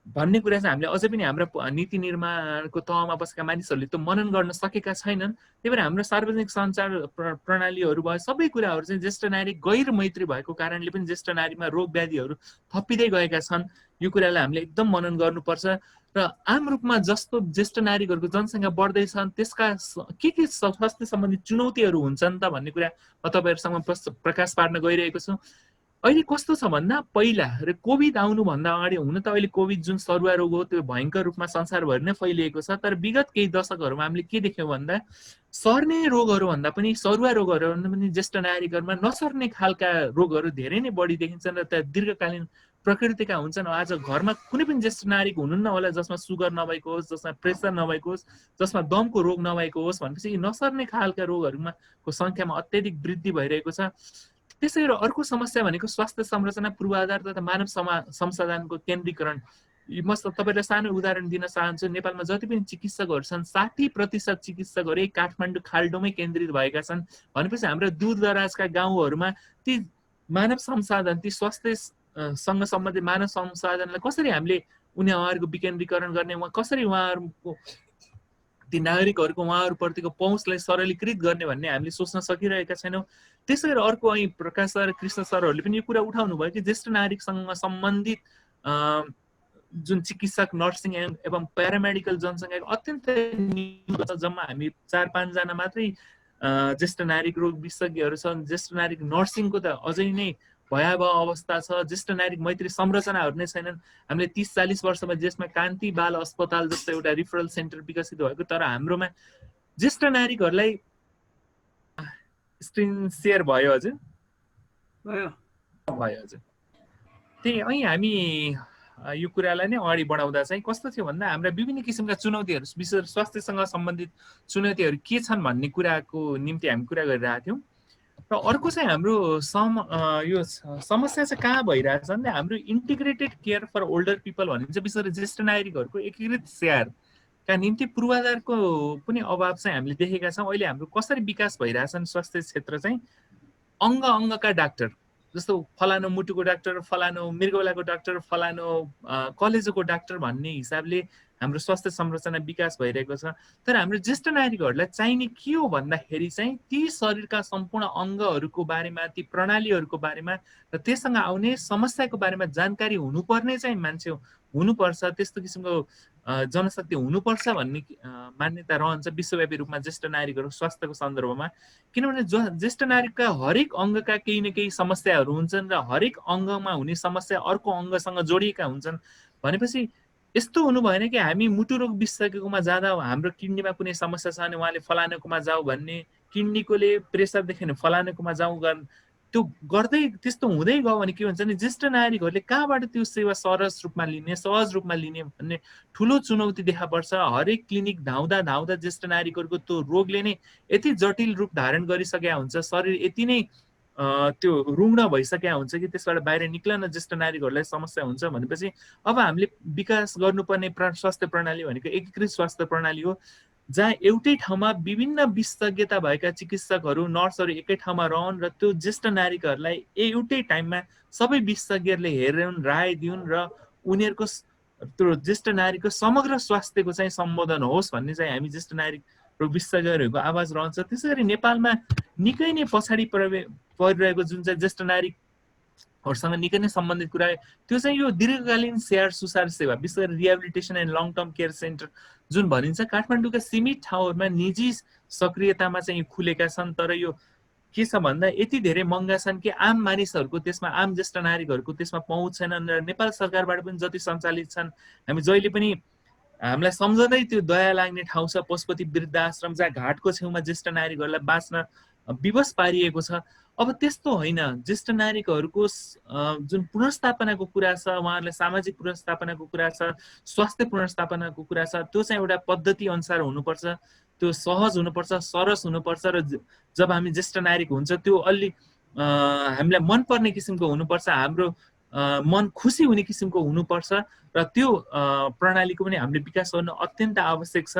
भन्ने कुरा चाहिँ हामीले अझै पनि हाम्रो नीति निर्माणको तहमा बसेका मानिसहरूले त मनन गर्न सकेका छैनन्। त्यही भएर हाम्रो सार्वजनिक सञ्चार प्रणालीहरू भयो, सबै कुराहरू चाहिँ ज्येष्ठ नागरिक गैर मैत्री भएको कारणले पनि ज्येष्ठ नागरिकमा रोग व्याधिहरू थपिँदै गएका छन्। यो कुरालाई हामीले एकदम मनन गर्नुपर्छ। र आम रूपमा जस्तो ज्येष्ठ नागरिकहरूको जनसङ्ख्या बढ्दैछन्, त्यसका के स्वास्थ्य सम्बन्धी चुनौतीहरू हुन्छन् त भन्ने कुरा म तपाईँहरूसँग प्रकाश पार्न गइरहेको छु। अहिले कस्तो छ भन्दा पहिला र कोभिड आउनुभन्दा अगाडि, हुन त अहिले कोभिड जुन सरुवा रोग हो त्यो भयङ्कर रूपमा संसारभरि नै फैलिएको छ, तर विगत केही दशकहरूमा हामीले के देख्यौँ भन्दा सर्ने रोगहरू भन्दा पनि सरुवा रोगहरू भन्दा पनि ज्येष्ठ नागरिकहरूमा नसर्ने खालका रोगहरू धेरै नै बढी देखिन्छन् र त्या दीर्घकालीन प्रकृतिका हुन्छन्। आज घरमा कुनै पनि ज्येष्ठ नागरिक हुनुहुन्न होला जसमा सुगर नभएको होस्, जसमा प्रेसर नभएको होस्, जसमा दमको रोग नभएको होस् भनेपछि नसर्ने खालका रोगहरूमा को सङ्ख्यामा अत्याधिक वृद्धि भइरहेको छ। त्यसै गरी अर्को समस्या भनेको स्वास्थ्य संरचना पूर्वाधार तथा मानव संसाधनको केन्द्रीकरण। म तपाईँलाई सानो उदाहरण दिन चाहन्छु। नेपालमा जति पनि चिकित्सकहरू छन् 60% चिकित्सकहरू काठमाडौँ खाल्डोमै केन्द्रित भएका छन्। भनेपछि हाम्रो दूरदराजका गाउँहरूमा ती मानव संसाधन, ती स्वास्थ्यसँग सम्बन्धित मानव संसाधनलाई कसरी हामीले उहाँहरूको विकेन्द्रीकरण गर्ने, कसरी उहाँहरूको ती नागरिकहरूको उहाँहरूप्रतिको पहुँचलाई सरलीकृत गर्ने भन्ने हामीले सोच्न सकिरहेका छैनौँ। त्यसै गरी अर्को અહીં प्रकाश सर, कृष्ण सरहरूले पनि यो कुरा उठाउनु भयो कि ज्येष्ठ नागरिकसँग सम्बन्धित जुन चिकित्सक, नर्सिङ एवं प्यारामेडिकल जनसङ्ख्याको अत्यन्तै न्यून छ। जम्मा हामी 4-5 जना मात्रै ज्येष्ठ नागरिक रोग विशेषज्ञहरू छन्। ज्येष्ठ नागरिक नर्सिङको त अझै नै भयावह अवस्था छ। ज्येष्ठ नागरिक मैत्री संरचनाहरू नै छैनन्। हामीले 30-40 वर्षमा देशमा कान्ति बाल अस्पताल जस्तो एउटा रिफरल सेन्टर विकसित भएको, तर हाम्रोमा ज्येष्ठ नागरिकहरूलाई स्क्रिन सेयर भयो हजुर? भयो हजुर। त्यही અહીં हामी यो कुरालाई नै अगाडि बढाउँदा चाहिँ कस्तो थियो भन्दा हाम्रा विभिन्न किसिमका चुनौतीहरू, विशेष स्वास्थ्यसँग सम्बन्धित चुनौतीहरू के छन् भन्ने कुराको निम्ति हामी कुरा गरिरहेका थियौँ। र अर्को चाहिँ हाम्रो यो समस्या चाहिँ कहाँ भइरहेछ भने हाम्रो integrated care for older people भनिन्छ। विशेष गरी ज्येष्ठ नागरिकहरूको एकीकृत स्याहारका निम्ति पूर्वाधारको पनि अभाव चाहिँ हामीले देखेका छौँ। अहिले हाम्रो कसरी विकास भइरहेछन् स्वास्थ्य क्षेत्र चाहिँ अङ्गका डाक्टर, जस्तो फलानु मुटुको डाक्टर, फलानु मृगौलाको डाक्टर, फलानु कलेजोको डाक्टर भन्ने हिसाबले हाम्रो स्वास्थ्य संरचना विकास भइरहेको छ। तर हाम्रो ज्येष्ठ नागरिकहरूलाई चाहिने के हो भन्दाखेरि चाहिँ ती शरीरका सम्पूर्ण अङ्गहरूको बारेमा, ती प्रणालीहरूको बारेमा र त्यससँग आउने समस्याको बारेमा जानकारी हुनुपर्ने चाहिँ मान्छे हुनुपर्छ, त्यस्तो किसिमको जनशक्ति हुनुपर्छ भन्ने मान्यता रहन्छ विश्वव्यापी रूपमा ज्येष्ठ नागरिकहरूको स्वास्थ्यको सन्दर्भमा। किनभने ज्येष्ठ नागरिकका हरेक अङ्गका केही न केही समस्याहरू हुन्छन् र हरेक अङ्गमा हुने समस्या अर्को अङ्गसँग जोडिएका हुन्छन्। भनेपछि यस्तो हुनु भएन कि हामी मुटु रोग विशेषज्ञकोमा जाँदा हाम्रो किडनीमा कुनै समस्या छ भने उहाँले फलानुकोमा जाऊ भन्ने, किडनीकोले प्रेसर देख्यो भने फलानुकोमा जाऊ त्यो गर्दै त्यस्तो हुँदै गयो भने के हुन्छ भने ज्येष्ठ नागरिकहरूले कहाँबाट त्यो सेवा सहज रूपमा लिने भन्ने ठुलो चुनौती देखा पर्छ। हरेक क्लिनिक धाउँदा ज्येष्ठ नागरिकहरूको त्यो रोगले नै यति जटिल रूप धारण गरिसकेका हुन्छ, शरीर यति नै त्यो रुग्ण भइसकेका हुन्छ कि त्यसबाट बाहिर निक्लन ज्येष्ठ नागरिकहरूलाई समस्या हुन्छ। भनेपछि अब हामीले विकास गर्नुपर्ने स्वास्थ्य प्रणाली भनेको एकीकृत स्वास्थ्य प्रणाली हो, जहाँ एउटै ठाउँमा विभिन्न विशेषज्ञता भएका चिकित्सकहरू, नर्सहरू एकै ठाउँमा रहन् र त्यो ज्येष्ठ नागरिकहरूलाई एउटै टाइममा सबै विशेषज्ञहरूले हेरुन्, राय दिउन् र उनीहरूको त्यो ज्येष्ठ नागरिकको समग्र स्वास्थ्यको चाहिँ सम्बोधन होस् भन्ने चाहिँ हामी ज्येष्ठ नागरिक र विशेषज्ञहरूको आवाज रहन्छ। त्यसै गरी नेपालमा निकै नै पछाडि परिरहेको जुन चाहिँ ज्येष्ठ नागरिकहरूसँग निकै नै सम्बन्धित कुरा, त्यो चाहिँ यो दीर्घकालीन स्याहार सुसार सेवा, विशेष गरी rehabilitation and long term care centre जुन भनिन्छ, काठमाडौँका सीमित ठाउँहरूमा निजी सक्रियतामा चाहिँ खुलेका छन्। तर यो के छ भन्दा यति धेरै महँगा छन् कि आम मानिसहरूको त्यसमा, आम ज्येष्ठ नागरिकहरूको त्यसमा पहुँच छैन। र नेपाल सरकारबाट पनि जति सञ्चालित छन्, हामी जहिले पनि हामीलाई सम्झँदै त्यो दया लाग्ने ठाउँ छ पशुपति वृद्ध आश्रम, जहाँ घाटको छेउमा ज्येष्ठ नागरिकहरूलाई बाँच्न विवश पारिएको छ। अब त्यस्तो होइन, ज्येष्ठ नागरिकहरूको जुन पुनर्स्थापनाको कुरा छ, उहाँहरूलाई सामाजिक पुनर्स्थापनाको कुरा छ, स्वास्थ्य पुनर्स्थापनाको कुरा छ, त्यो चाहिँ एउटा पद्धति अनुसार हुनुपर्छ, त्यो सहज हुनुपर्छ, सरस हुनुपर्छ। र जब हामी ज्येष्ठ नागरिक हुन्छ त्यो अलि हामीलाई मनपर्ने किसिमको हुनुपर्छ, हाम्रो मन खुसी हुने किसिमको हुनुपर्छ। र त्यो प्रणालीको पनि हामीले विकास गर्न अत्यन्त आवश्यक छ।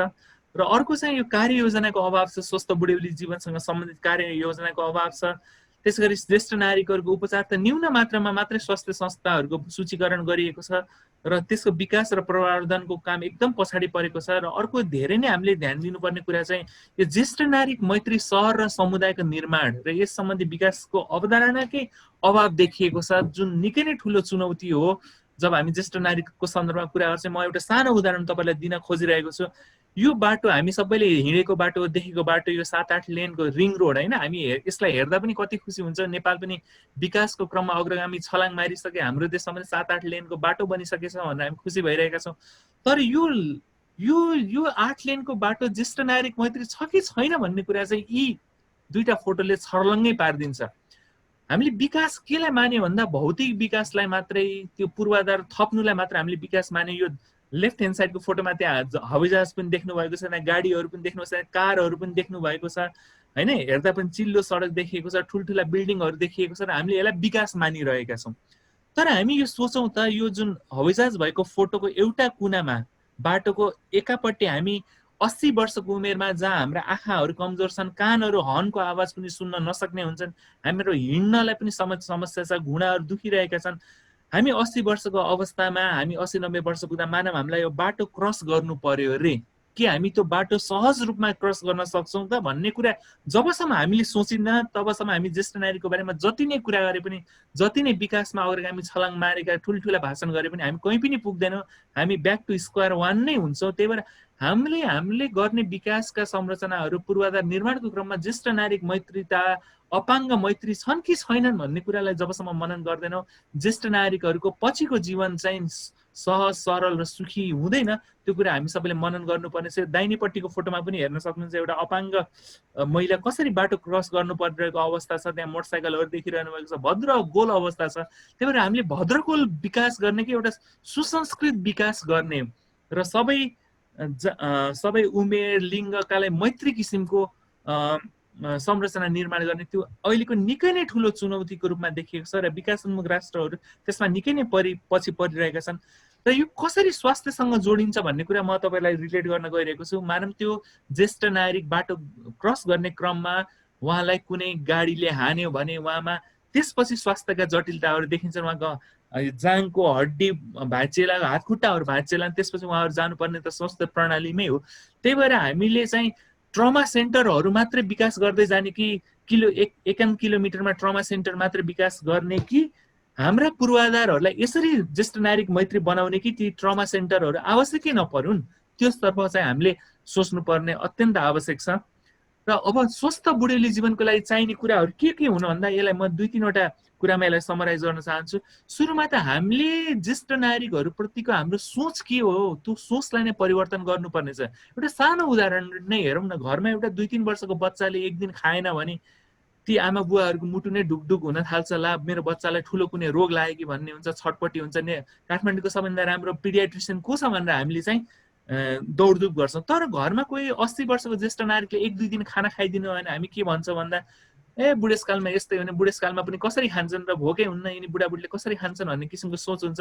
र अर्को चाहिँ यो कार्ययोजनाको अभाव छ, स्वस्थ बुढेली जीवनसँग सम्बन्धित कार्ययोजनाको अभाव छ। त्यसै गरी ज्येष्ठ नागरिकहरूको उपचार त न्यून मात्रामा मात्रै स्वास्थ्य संस्थाहरूको सूचीकरण गरिएको छ र त्यसको विकास र प्रवर्धनको काम एकदम पछाडि परेको छ। र अर्को धेरै नै हामीले ध्यान दिनुपर्ने कुरा चाहिँ यो ज्येष्ठ नागरिक मैत्री सहर र समुदायको निर्माण र यस सम्बन्धी विकासको अवधारणाकै अभाव देखिएको छ, जुन निकै नै ठुलो चुनौती हो। जब हामी ज्येष्ठ नागरिकको सन्दर्भमा कुरा गर्छ, म एउटा सानो उदाहरण तपाईँलाई दिन खोजिरहेको छु। यो बाटो हामी सबैले हिँडेको बाटो, देखेको बाटो, यो 7-8 लेनको रिङ रोड होइन, हामी यसलाई हेर्दा पनि कति खुसी हुन्छ। नेपाल पनि विकासको क्रममा अग्रगामी छलाङ मारिसके, हाम्रो देशमा पनि 7-8 लेनको बाटो बनिसकेछ भनेर हामी खुसी भइरहेका छौँ। तर यो 8 लेनको बाटो ज्येष्ठ नागरिक मैत्री छ कि छैन भन्ने कुरा चाहिँ यी दुईटा फोटोले छर्लङ्गै पारिदिन्छ। हामीले विकास केलाई मान्यो भन्दा भौतिक विकासलाई मात्रै, त्यो पूर्वाधार थप्नुलाई मात्र हामीले विकास मान्यो। यो लेफ्ट ह्यान्ड साइडको फोटोमा त्यहाँ हवाईजहाज पनि देख्नु भएको छ, त्यहाँ गाडीहरू पनि देख्नु भएको छ, कारहरू पनि देख्नु भएको छ होइन, हेर्दा पनि चिल्लो सडक देखिएको छ, ठुल्ठुला बिल्डिङहरू देखिएको छ, र हामीले यसलाई विकास मानिरहेका छौँ। तर हामी यो सोचौँ त, यो जुन हवाईजहाज भएको फोटोको एउटा कुनामा बाटोको एकापट्टि हामी 80 वर्षको उमेरमा, जहाँ हाम्रा आँखाहरू कमजोर छन्, कानहरू हर्नको आवाज पनि सुन्न नसक्ने हुन्छन्, हाम्रो हिँड्नलाई पनि समस्या छ, घुँडाहरू दुखिरहेका छन्, हामी 80 वर्षको अवस्थामा, हामी 80-90 वर्ष पुग्दा मानव हामीलाई यो बाटो क्रस गर्नु पर्यो रे, के हामी त्यो बाटो सहज रूपमा क्रस गर्न सक्छौँ त भन्ने कुरा जबसम्म हामीले सोचिन्न, तबसम्म हामी ज्येष्ठ नागरिकको बारेमा जति नै कुरा गरे पनि, जति नै विकासमा अग्रगामी छलाङ मारेका ठुल्ठुला भाषण गरे पनि हामी कहीँ पनि पुग्दैनौँ, हामी ब्याक टु स्क्वायर वान नै हुन्छौँ। त्यही भएर हामीले गर्ने विकासका संरचनाहरू, पूर्वाधार निर्माणको क्रममा ज्येष्ठ नागरिक मैत्रीता, अपाङ्ग मैत्री छन् कि छैनन् भन्ने कुरालाई जबसम्म मनन गर्दैनौँ, ज्येष्ठ नागरिकहरूको पछिको जीवन चाहिँ सहज सरल र सुखी हुँदैन। त्यो कुरा हामी सबैले मनन गर्नुपर्ने छ। दाहिनेपट्टिको फोटोमा पनि हेर्न सक्नुहुन्छ, एउटा अपाङ्ग महिला कसरी बाटो क्रस गर्नु परिरहेको अवस्था छ, त्यहाँ मोटरसाइकलहरू देखिरहनु भएको छ, भद्र गोल अवस्था छ। त्यही भएर हामीले भद्रगोल विकास गर्ने कि एउटा सुसंस्कृत विकास गर्ने र सबै उमेर लिङ्गकालाई मैत्री किसिमको संरचना निर्माण गर्ने, त्यो अहिलेको निकै नै ठुलो चुनौतीको रूपमा देखिएको छ। र विकासोन्मुख राष्ट्रहरू त्यसमा निकै नै पछि परिरहेका छन्। र यो कसरी स्वास्थ्यसँग जोडिन्छ भन्ने कुरा म तपाईँलाई रिलेट गर्न गइरहेको छु। मानव त्यो ज्येष्ठ नागरिक बाटो क्रस गर्ने क्रममा उहाँलाई कुनै गाडीले हान्यो भने उहाँमा त्यसपछि स्वास्थ्यका जटिलताहरू देखिन्छन्। उहाँको जाङको हड्डी भाँचिएला, हात खुट्टाहरू भाँचिएला, त्यसपछि उहाँहरू जानुपर्ने त स्वास्थ्य प्रणालीमै हो। त्यही भएर हामीले चाहिँ ट्रमा सेन्टरहरू मात्रै विकास गर्दै जाने कि 1 किलोमिटरमा ट्रमा सेन्टर मात्रै विकास गर्ने कि हाम्रा पूर्वाधारहरूलाई यसरी ज्येष्ठ नागरिक मैत्री बनाउने कि ती ट्रमा सेन्टरहरू आवश्यकै नपरुन्, त्यसतर्फ चाहिँ हामीले सोच्नुपर्ने अत्यन्त आवश्यक छ। र अब स्वस्थ बुढेली जीवनको लागि चाहिने कुराहरू के हुनु भन्दा, यसलाई म 2-3वटा कुरामा यसलाई समराइज गर्न चाहन्छु। सुरुमा त हामीले ज्येष्ठ नागरिकहरूप्रतिको हाम्रो सोच के हो, त्यो सोचलाई नै परिवर्तन गर्नुपर्ने छ। एउटा सानो उदाहरण नै हेरौँ न, घरमा एउटा 2-3 वर्षको बच्चाले एक दिन खाएन भने ती आमा बुवाहरूको मुटु नै ढुकढुक हुन थाल्छ, ला मेरो बच्चालाई ठुलो कुनै रोग लाग्यो कि भन्ने हुन्छ, छटपट्टि हुन्छ। काठमाडौँको सबैभन्दा राम्रो पिडियाट्रिसियन को छ भनेर हामीले चाहिँ दौडधुप गर्छौँ। तर घरमा कोही 80 वर्षको ज्येष्ठ नागरिकले 1-2 दिन खाना खाइदिनु भने हामी के भन्छौँ भन्दा, बुढेसकालमा यस्तै हो भने बुढेसकालमा पनि कसरी खान्छन् र भोकै हुन्न यिनी बुढाबुढीले कसरी खान्छन् भन्ने किसिमको सोच हुन्छ।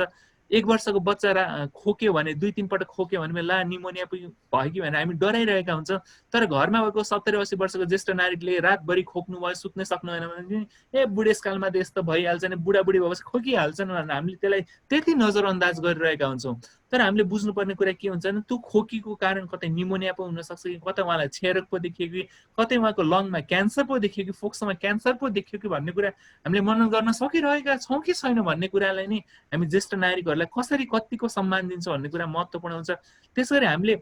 1 वर्षको बच्चा खोक्यो भने 2-3 पटक खोक्यो भने ला निमोनिया भयो कि भनेर हामी डराइरहेका हुन्छ। तर घरमा भएको 70-80 वर्षको ज्येष्ठ नागरिकले रातभरि खोक्नु भयो, सुत्नै सक्नु भएन भने बुढेसकालमा त यस्तो भइहाल्छ नि, बुढाबुढी भएपछि खोकिहाल्छन् भनेर हामीले त्यसलाई त्यति नजरअन्दाज गरिरहेका हुन्छौँ। तर हामीले बुझ्नुपर्ने कुरा के हुन्छ भने त्यो खोकीको कारण कतै निमोनिया पो हुनसक्छ कि, कतै उहाँलाई क्षयरोग पो देखियो कि, कतै उहाँको लङमा क्यान्सर पो देखियो कि, फोक्सोमा क्यान्सर पो देखियो कि भन्ने कुरा हामीले मनन गर्न सकिरहेका छौँ कि छैन भन्ने कुरालाई नै हामी ज्येष्ठ नागरिकहरूलाई कसरी कतिको सम्मान दिन्छौँ भन्ने कुरा महत्त्वपूर्ण हुन्छ। त्यसैगरी हामीले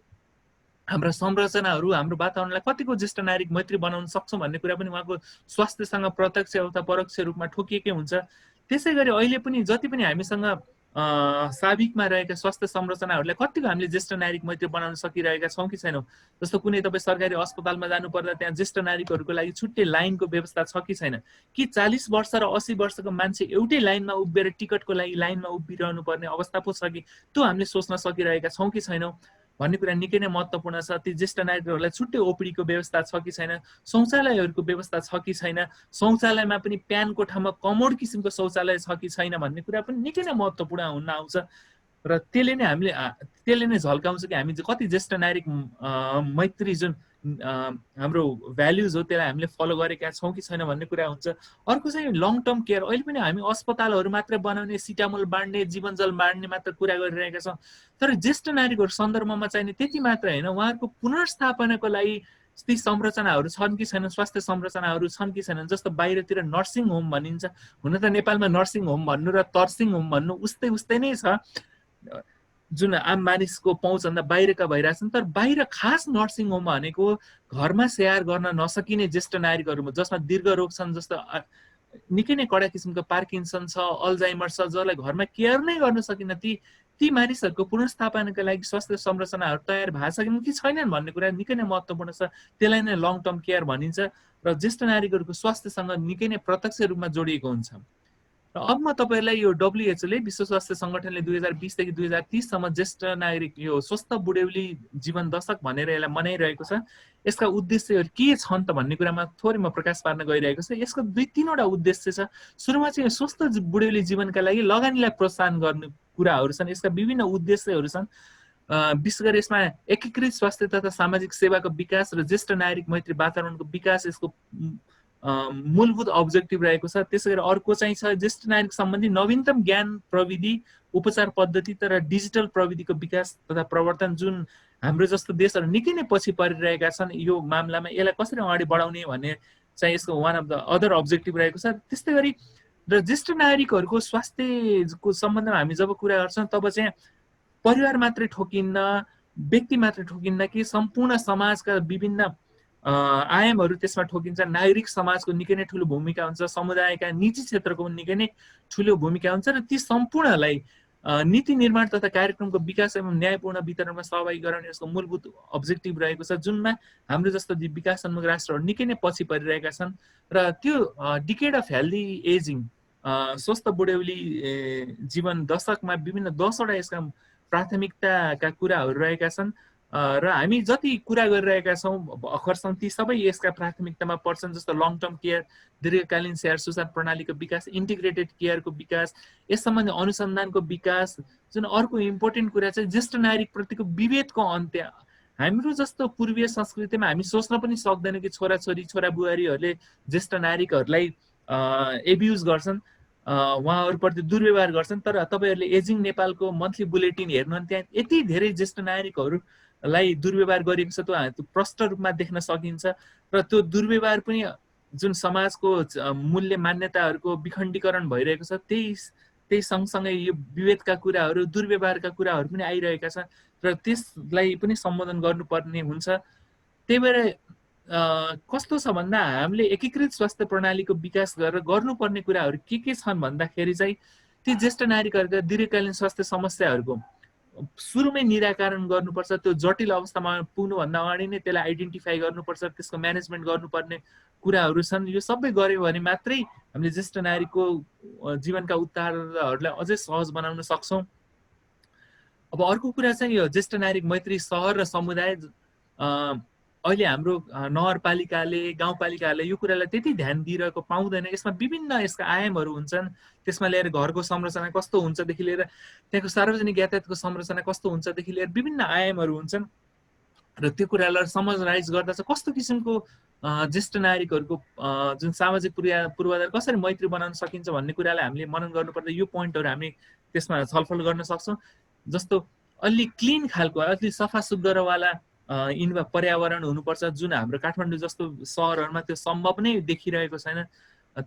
हाम्रा संरचनाहरू, हाम्रो वातावरणलाई कतिको ज्येष्ठ नागरिक मैत्री बनाउन सक्छौँ भन्ने कुरा पनि उहाँको स्वास्थ्यसँग प्रत्यक्ष अथवा परोक्ष रूपमा ठोकिएकै हुन्छ। त्यसै गरी अहिले पनि जति पनि हामीसँग साविकमा रहेका स्वास्थ्य संरचनाहरूलाई कतिको हामीले ज्येष्ठ नागरिक मैत्री बनाउन सकिरहेका छौँ कि छैनौँ। जस्तो कुनै तपाईँ सरकारी अस्पतालमा जानुपर्दा त्यहाँ ज्येष्ठ नागरिकहरूको लागि छुट्टै लाइनको व्यवस्था छ कि छैन, कि 40 वर्ष र 80 वर्षको मान्छे एउटै लाइनमा उभिएर टिकटको लागि लाइनमा उभिरहनु पर्ने अवस्था पो छ कि, त्यो हामीले सोच्न सकिरहेका छौँ कि छैनौँ भन्ने कुरा निकै नै महत्त्वपूर्ण छ। ती ज्येष्ठ नागरिकहरूलाई छुट्टै ओपिडीको व्यवस्था छ कि छैन, शौचालयहरूको व्यवस्था छ कि छैन, शौचालयमा पनि प्यानको ठाउँमा कमोड किसिमको शौचालय छ कि छैन भन्ने कुरा पनि निकै नै महत्त्वपूर्ण हुन आउँछ। र त्यसले नै झल्काउँछ कि हामी कति ज्येष्ठ नागरिक मैत्री जुन हाम्रो भ्याल्युज हो त्यसलाई हामीले फलो गरेका छौँ कि छैन भन्ने कुरा हुन्छ। अर्को चाहिँ लङ टर्म केयर। अहिले पनि हामी अस्पतालहरू मात्र बनाउने, सिटामोल बाँड्ने, जीवनजल बाँड्ने मात्र कुरा गरिरहेका छौँ। तर ज्येष्ठ नागरिकहरू सन्दर्भमा चाहिने त्यति मात्र होइन, उहाँहरूको पुनर्स्थापनाको लागि ती संरचनाहरू छन् कि छैनन्, स्वास्थ्य संरचनाहरू छन् कि छैनन्। जस्तो बाहिरतिर नर्सिङ होम भनिन्छ, हुन त नेपालमा नर्सिङ होम भन्नु र तर्सिङ होम भन्नु उस्तै नै छ, जुन आम मानिसको पहुँचभन्दा बाहिरका भइरहेछन्। तर बाहिर खास नर्सिङ होम भनेको घरमा स्याहार गर्न नसकिने ज्येष्ठ नागरिकहरू जसमा दीर्घ रोग छन्, जस्तो निकै नै कडा किसिमको पार्किन्सन छ, अल्जाइमर छ, जसलाई घरमा केयर नै गर्न सकिन, ती मानिसहरूको पुनर्स्थापनाका लागि स्वास्थ्य संरचनाहरू तयार भएको छ कि छैनन् भन्ने कुरा निकै नै महत्त्वपूर्ण छ। त्यसलाई नै लङ टर्म केयर भनिन्छ र ज्येष्ठ नागरिकहरूको स्वास्थ्यसँग निकै नै प्रत्यक्ष रूपमा जोडिएको हुन्छ। र अब म तपाईँहरूलाई यो WHO विश्व स्वास्थ्य सङ्गठनले 2020 देखि 2030 सम्म ज्येष्ठ नागरिक यो स्वस्थ बुढ्यौली जीवन दशक भनेर यसलाई मनाइरहेको छ। यसका उद्देश्यहरू के छन् त भन्ने कुरामा थोरै म प्रकाश पार्न गइरहेको छ। यसको 2-3वटा उद्देश्य छ। सुरुमा चाहिँ स्वस्थ बुढ्यौली जीवनका लागि लगानीलाई प्रोत्साहन गर्ने कुराहरू छन्। यसका विभिन्न उद्देश्यहरू छन्। विशेष गरी यसमा एकीकृत स्वास्थ्य तथा सामाजिक सेवाको विकास र ज्येष्ठ नागरिक मैत्री वातावरणको विकास यसको मूलभूत अब्जेक्टिभ रहेको छ। त्यसै गरी अर्को चाहिँ छ ज्येष्ठ नागरिक सम्बन्धी नवीनतम ज्ञान प्रविधि, उपचार पद्धति तर डिजिटल प्रविधिको विकास तथा प्रवर्तन, जुन हाम्रो जस्तो देशहरू निकै नै पछि परिरहेका छन् यो मामलामा, यसलाई कसरी अगाडि बढाउने भन्ने चाहिँ यसको one of the other objective रहेको छ। त्यस्तै गरी र ज्येष्ठ नागरिकहरूको स्वास्थ्यको सम्बन्धमा हामी जब कुरा गर्छौँ तब चाहिँ परिवार मात्रै ठोकिन्न, व्यक्ति मात्रै ठोकिन्न कि सम्पूर्ण समाजका विभिन्न आयामहरू त्यसमा ठोकिन्छ। नागरिक समाजको निकै नै ठुलो भूमिका हुन्छ, समुदायका निजी क्षेत्रको पनि निकै नै ठुलो भूमिका हुन्छ र ती सम्पूर्णलाई नीति निर्माण तथा कार्यक्रमको विकास एवं न्यायपूर्ण वितरणमा सहभागी गराउने यसको मूलभूत अब्जेक्टिभ रहेको छ, जुनमा हाम्रो जस्तो विकासोन्मुख राष्ट्रहरू निकै नै पछि परिरहेका छन्। र त्यो डिकेड अफ हेल्दी एजिङ, स्वस्थ बुढ्यौली जीवन दशकमा विभिन्न 10वटा यसका प्राथमिकताका कुराहरू रहेका छन् र हामी जति कुरा गरिरहेका छौँ भर्खरसम्म ती सबै यसका प्राथमिकतामा पर्छन्। जस्तो लङ टर्म केयर, दीर्घकालीन स्याहार सुसार प्रणालीको विकास, इन्टिग्रेटेड केयरको विकास, यस सम्बन्धी अनुसन्धानको विकास, जुन अर्को इम्पोर्टेन्ट कुरा चाहिँ ज्येष्ठ नागरिक प्रतिको विभेदको अन्त्य। हाम्रो जस्तो पूर्वीय संस्कृतिमा हामी सोच्न पनि सक्दैनौँ कि छोराछोरी छोराबुहारीहरूले ज्येष्ठ नागरिकहरूलाई एब्युज गर्छन्, उहाँहरूप्रति दुर्व्यवहार गर्छन्। तर तपाईँहरूले एजिङ नेपालको मन्थली बुलेटिन हेर्नु भने त्यहाँ यति धेरै ज्येष्ठ नागरिकहरूलाई दुर्व्यवहार गरिएको छ, त्यो प्रष्ट रूपमा देख्न सकिन्छ। र त्यो दुर्व्यवहार पनि जुन समाजको मूल्य मान्यताहरूको विखण्डीकरण भइरहेको छ, त्यही सँगसँगै यो विभेदका कुराहरू, दुर्व्यवहारका कुराहरू पनि आइरहेका छन् र त्यसलाई पनि सम्बोधन गर्नुपर्ने हुन्छ। त्यही भएर कस्तो छ भन्दा हामीले एकीकृत स्वास्थ्य प्रणालीको विकास गरेर गर्नुपर्ने कुराहरू के छन् भन्दाखेरि चाहिँ ती ज्येष्ठ नागरिकहरूका दीर्घकालीन स्वास्थ्य समस्याहरूको सुरुमै निराकरण गर्नुपर्छ। त्यो जटिल अवस्थामा पुग्नुभन्दा अगाडि नै त्यसलाई आइडेन्टिफाई गर्नुपर्छ, त्यसको म्यानेजमेन्ट गर्नुपर्ने कुराहरू छन्। यो सबै गऱ्यो भने मात्रै हामीले ज्येष्ठ नागरिकको जीवनका उत्तरहरूलाई अझै सहज बनाउन सक्छौँ। अब अर्को कुरा चाहिँ यो ज्येष्ठ नागरिक मैत्री सहर र समुदाय अहिले हाम्रो नगरपालिकाले गाउँपालिकाले यो कुरालाई त्यति ध्यान दिइरहेको पाउँदैन। यसमा विभिन्न यसका आयामहरू हुन्छन्। त्यसमा लिएर घरको संरचना कस्तो हुन्छदेखि लिएर त्यहाँको सार्वजनिक यातायातको संरचना कस्तो हुन्छदेखि लिएर विभिन्न आयामहरू हुन्छन् र त्यो कुरालाई समराइज गर्दा चाहिँ कस्तो किसिमको ज्येष्ठ नागरिकहरूको जुन सामाजिक पूर्वाधार कसरी मैत्री बनाउन सकिन्छ भन्ने कुरालाई हामीले मनन गर्नुपर्दा यो पोइन्टहरू हामी त्यसमा छलफल गर्न सक्छौँ। जस्तो अलि क्लिन खालको अलि सफा सुग्घरवाला पर्यावरण हुनुपर्छ, जुन हाम्रो काठमाडौँ जस्तो सहरहरूमा त्यो सम्भव नै देखिरहेको छैन,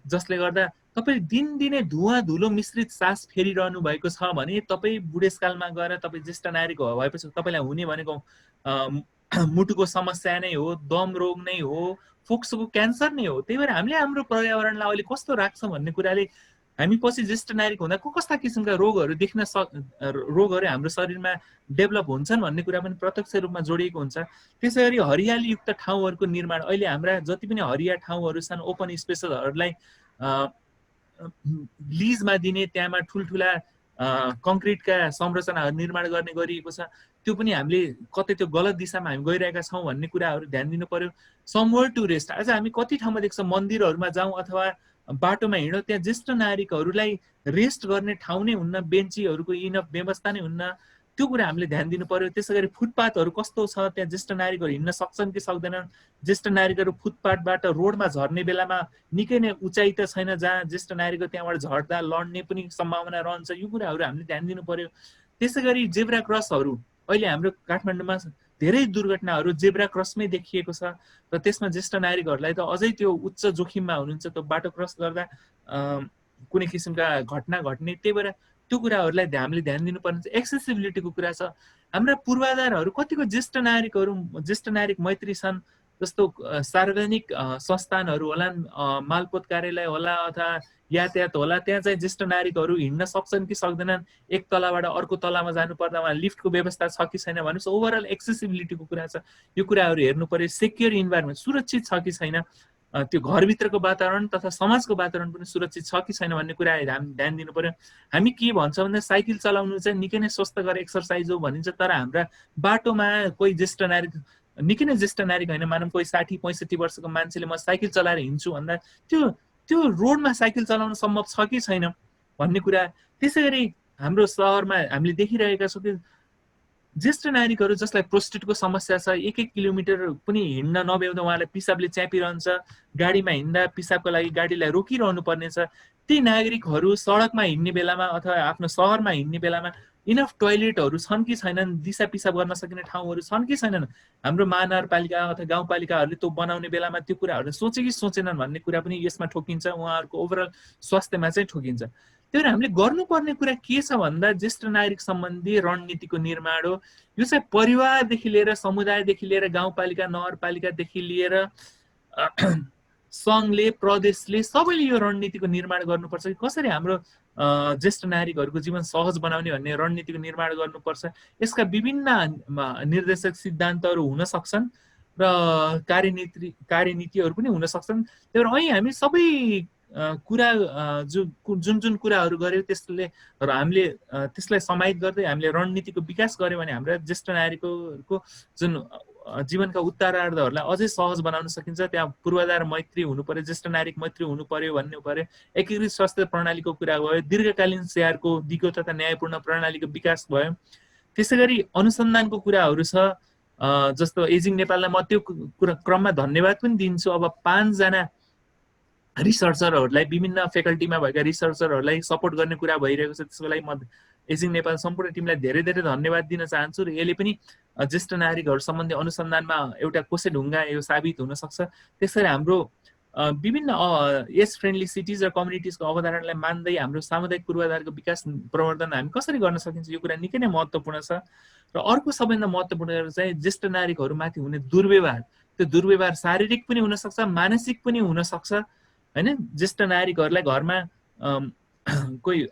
जसले गर्दा तपाईँ दिनदिनै धुवा धुलो मिश्रित सास फेरिरहनु भएको छ भने तपाईँ बुढेसकालमा गएर तपाईँ ज्येष्ठ नागरिक भएपछि तपाईँलाई हुने भनेको मुटुको समस्या नै हो, दम रोग नै हो, फोक्सोको क्यान्सर नै हो। त्यही भएर हामीले हाम्रो पर्यावरणलाई अहिले कस्तो राख्छौँ भन्ने कुराले हामी पछि ज्येष्ठ नागरिक हुँदा कस्ता किसिमका रोगहरू रोगहरू हाम्रो शरीरमा डेभलप हुन्छन् भन्ने कुरा पनि प्रत्यक्ष रूपमा जोडिएको हुन्छ। त्यसै गरी हरियालीयुक्त ठाउँहरूको निर्माण, अहिले हाम्रा जति पनि हरिया ठाउँहरू छन्, ओपन स्पेसहरूलाई लिजमा दिने, त्यहाँमा ठुल्ठुला कङ्क्रिटका संरचनाहरू निर्माण गर्ने गरिएको छ। त्यो पनि हामीले कतै त्यो गलत दिशामा हामी गइरहेका छौँ भन्ने कुराहरू ध्यान दिनु पर्यो। समवेयर टु रेस्ट, आज हामी कति ठाउँमा देख्छौँ मन्दिरहरूमा जाउँ अथवा बाटोमा हिँडौँ, त्यहाँ ज्येष्ठ नागरिकहरूलाई रेस्ट गर्ने ठाउँ नै हुन्न, बेन्चीहरूको इनफ व्यवस्था नै हुन्न। त्यो कुरा हामीले ध्यान दिनु पर्यो। त्यसै गरी फुटपाथहरू कस्तो छ, त्यहाँ ज्येष्ठ नागरिकहरू हिँड्न सक्छन् कि सक्दैनन्। ज्येष्ठ नागरिकहरू फुटपाथबाट रोडमा झर्ने बेलामा निकै नै उचाइ त छैन जहाँ ज्येष्ठ नागरिकको त्यहाँबाट झर्दा लड्ने पनि सम्भावना रहन्छ। यो कुराहरू हामीले ध्यान दिनु पर्यो। त्यसै गरी जेब्रा क्रसहरू, अहिले हाम्रो काठमाडौँमा धेरै दुर्घटनाहरू जेब्रा क्रसमै देखिएको छ र त्यसमा ज्येष्ठ नागरिकहरूलाई त अझै त्यो उच्च जोखिममा हुनुहुन्छ, त्यो बाटो क्रस गर्दा कुनै किसिमका घटना घट्ने। त्यही भएर त्यो कुराहरूलाई हामीले ध्यान दिनुपर्ने छ। एक्सेसिबिलिटीको कुरा छ। हाम्रा पूर्वाधारहरू कतिको ज्येष्ठ नागरिक मैत्री छन्, जस्तो सार्वजनिक संस्थानहरू होला, मालपोत कार्यालय होला अथवा यातायात होला, त्यहाँ चाहिँ ज्येष्ठ नागरिकहरू हिँड्न सक्छन् कि सक्दैनन्, एक तलाबाट अर्को तलामा जानुपर्दा उहाँ लिफ्टको व्यवस्था छ कि छैन भनेपछि ओभरअल एक्सेसिबिलिटीको कुरा छ। यो कुराहरू हेर्नु पर्यो। सेक्योर इन्भाइरोमेन्ट, सुरक्षित छ कि छैन, त्यो घरभित्रको वातावरण तथा समाजको वातावरण पनि सुरक्षित छ कि छैन भन्ने कुरा हामी ध्यान दिनु पर्यो। हामी के भन्छौँ भने साइकल चलाउनु चाहिँ निकै नै स्वस्थकर एक्सर्साइज हो भनिन्छ, तर हाम्रा बाटोमा कोही ज्येष्ठ नागरिक, निकै नै ज्येष्ठ नागरिक होइन, मानौँ कोही 60-65 वर्षको मान्छेले म साइकल चलाएर हिँड्छु भन्दा त्यो रोडमा साइकल चलाउन सम्भव छ कि छैन भन्ने कुरा। त्यसै गरी हाम्रो सहरमा हामीले देखिरहेका छौँ कि ज्येष्ठ नागरिकहरू जसलाई प्रोस्टेटको समस्या छ, 1-1 किलोमिटर पनि हिँड्न नभ्याउँदा उहाँलाई पिसाबले च्यापिरहन्छ, गाडीमा हिँड्दा पिसाबको लागि गाडीलाई रोकिरहनु पर्ने छ। ती नागरिकहरू सडकमा हिँड्ने बेलामा अथवा आफ्नो सहरमा हिँड्ने बेलामा इनफ टोयलेटहरू छन् कि छैनन्, दिशा पिसाब गर्न सकिने ठाउँहरू छन् कि छैनन्, हाम्रो महानगरपालिका अथवा गाउँपालिकाहरूले त्यो बनाउने बेलामा त्यो कुराहरू सोचे कि सोचेनन् भन्ने कुरा पनि यसमा ठोकिन्छ, उहाँहरूको ओभरअल स्वास्थ्यमा चाहिँ ठोकिन्छ। त्यही भएर हामीले गर्नुपर्ने कुरा के छ भन्दा ज्येष्ठ नागरिक सम्बन्धी रणनीतिको निर्माण हो। यो चाहिँ परिवारदेखि लिएर, समुदायदेखि लिएर, गाउँपालिका नगरपालिकादेखि लिएर सङ्घले, प्रदेशले सबैले यो रणनीतिको निर्माण गर्नुपर्छ कि कसरी हाम्रो ज्येष्ठ नागरिकहरूको जीवन सहज बनाउने भन्ने रणनीतिको निर्माण गर्नुपर्छ। यसका विभिन्न निर्देशक सिद्धान्तहरू हुन सक्छन् र कार्यनीतिहरू पनि हुन सक्छन्। त्यही भएर अहिले हामी सबै कुरा जुन कुराहरू गर्यो त्यसले र हामीले त्यसलाई समाहित गर्दै हामीले रणनीतिको विकास गर्यो भने हाम्रा ज्येष्ठ नागरिकको जुन जीवनका उत्तरार्धहरूलाई अझै सहज बनाउन सकिन्छ। त्यहाँ पूर्वाधार मैत्री हुनु पर्यो, ज्येष्ठ नागरिक मैत्री हुनु पर्यो भन्नु पर्यो, एकीकृत स्वास्थ्य प्रणालीको कुरा भयो, दीर्घकालीन स्याहारको दिगो तथा न्यायपूर्ण प्रणालीको विकास भयो। त्यसै गरी अनुसन्धानको कुराहरू छ, जस्तो एजिङ नेपाललाई म त्यो क्रममा धन्यवाद पनि दिन्छु। अब 5 जना रिसर्चरहरूलाई, विभिन्न फ्याकल्टीमा भएका रिसर्चरहरूलाई सपोर्ट गर्ने कुरा भइरहेको छ। त्यसको लागि म एजिङ नेपाल सम्पूर्ण टिमलाई धेरै धेरै धन्यवाद दिन चाहन्छु। र यसले पनि ज्येष्ठ नागरिकहरू सम्बन्धी अनुसन्धानमा एउटा कोसे ढुङ्गा यो साबित हुन सक्छ। त्यसरी हाम्रो विभिन्न एज फ्रेन्डली सिटिज र कम्युनिटिजको अवधारणालाई मान्दै हाम्रो सामुदायिक पूर्वाधारको विकास प्रवर्धन हामी कसरी गर्न सकिन्छ, यो कुरा निकै नै महत्त्वपूर्ण छ। र अर्को सबैभन्दा महत्त्वपूर्ण चाहिँ ज्येष्ठ नागरिकहरूमाथि हुने दुर्व्यवहार, त्यो दुर्व्यवहार शारीरिक पनि हुनसक्छ, मानसिक पनि हुनसक्छ होइन। ज्येष्ठ नागरिकहरूलाई घरमा कोही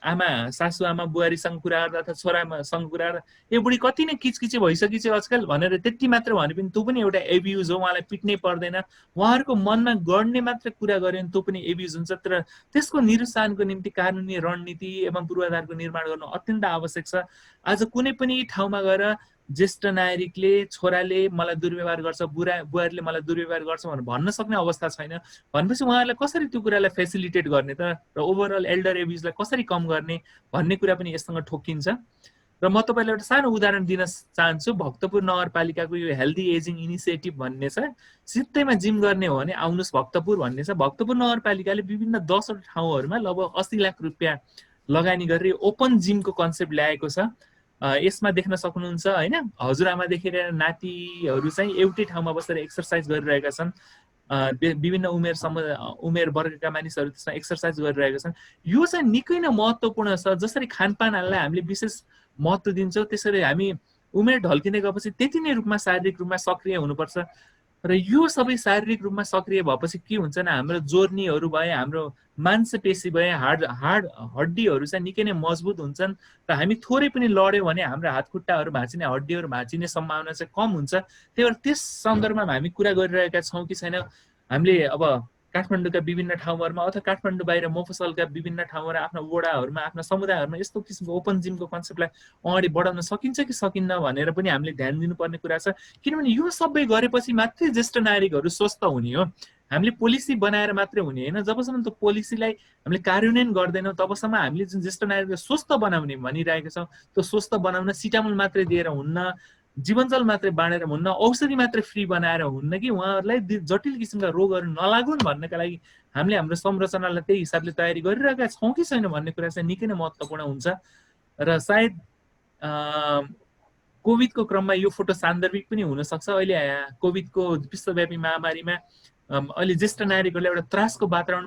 सासु आमा बुहारीसँग कुरा गर्दा अथवा छोरासँग कुरा गर्दा ए बुढी कति नै किचकिची भइसकेछ आजकल भनेर त्यति मात्र भने पनि त्यो पनि एउटा एब्युज हो। उहाँलाई पिट्नै पर्दैन, उहाँहरूको मनमा गर्ने मात्र कुरा गर्यो भने त्यो पनि एब्युज हुन्छ। तर त्यसको निरुत्साहनको निम्ति कानुनी रणनीति एवं पूर्वाधारको निर्माण गर्नु अत्यन्त आवश्यक छ। आज कुनै पनि ठाउँमा गएर ज्येष्ठ नागरिकले छोराले मलाई दुर्व्यवहार गर्छ, बुहारीले मलाई दुर्व्यवहार गर्छ भनेर भन्न सक्ने अवस्था छैन भनेपछि उहाँहरूलाई कसरी त्यो कुरालाई फेसिलिटेट गर्ने त र ओभरअल एल्डर एब्युजलाई कसरी कम गर्ने भन्ने कुरा पनि यससँग ठोकिन्छ। र म तपाईँलाई एउटा सानो उदाहरण दिन चाहन्छु। भक्तपुर नगरपालिकाको यो हेल्दी एजिङ इनिसिएटिभ भन्ने छ, सित्तैमा जिम गर्ने हो भने आउनुहोस् भक्तपुर भन्ने छ। भक्तपुर नगरपालिकाले विभिन्न 10 ठाउँहरूमा लगभग 80 लाख रुपियाँ लगानी गरेर ओपन जिमको कन्सेप्ट ल्याएको छ। यसमा देख्न सक्नुहुन्छ हैन, हजुरआमादेखि लिएर नातिहरू चाहिँ एउटै ठाउँमा बसेर एक्सर्साइज गरिरहेका छन्। विभिन्न उमेर वर्गका मानिसहरू त्यसमा एक्सर्साइज गरिरहेका छन्। यो चाहिँ निकै नै महत्त्वपूर्ण छ। जसरी खानपानलाई हामीले विशेष महत्त्व दिन्छौँ त्यसरी हामी उमेर ढल्किँदै गएपछि त्यति नै रूपमा शारीरिक रूपमा सक्रिय हुनुपर्छ। र यो सबै शारीरिक रूपमा सक्रिय भएपछि के हुन्छ न, हाम्रो जोर्नीहरू भए, हाम्रो मांसपेशी भए, हड्डीहरू चाहिँ निकै नै मजबुत हुन्छन् र हामी थोरै पनि लड्यौँ भने हाम्रो हातखुट्टाहरू भाँचिने, हड्डीहरू भाँचिने सम्भावना चाहिँ कम हुन्छ। त्यही भएर त्यस सन्दर्भमा हामी कुरा गरिरहेका छौँ कि छैन। हामीले अब काठमाडौँका विभिन्न ठाउँहरूमा अथवा काठमाडौँ बाहिर मफसलका विभिन्न ठाउँहरू, आफ्ना वडाहरूमा, आफ्ना समुदायहरूमा यस्तो किसिमको ओपन जिमको कन्सेप्टलाई अगाडि बढाउन सकिन्छ कि सकिन्न भनेर पनि हामीले ध्यान दिनुपर्ने कुरा छ। किनभने यो सबै गरेपछि मात्रै ज्येष्ठ नागरिकहरू स्वस्थ हुने हो। हामीले पोलिसी बनाएर मात्रै हुने होइन। जबसम्म त्यो पोलिसीलाई हामीले कार्यान्वयन गर्दैनौँ तबसम्म हामीले जुन ज्येष्ठ नागरिकलाई स्वस्थ बनाउने भनिरहेका छौँ त्यो स्वस्थ बनाउन सिटामोल मात्रै दिएर हुन्न, जीवनजल मात्रै बाँडेर हुन्न, औषधि मात्रै फ्री बनाएर हुन्न कि उहाँहरूलाई जटिल किसिमका रोगहरू नलागुन् भन्नका लागि हामीले हाम्रो संरचनालाई त्यही हिसाबले तयारी गरिरहेका छौँ कि छैन भन्ने कुरा चाहिँ निकै नै महत्त्वपूर्ण हुन्छ। र सायद कोभिडको क्रममा यो फोटो सान्दर्भिक पनि हुनसक्छ। अहिले कोभिडको विश्वव्यापी महामारीमा अहिले ज्येष्ठ नागरिकहरूले एउटा त्रासको वातावरण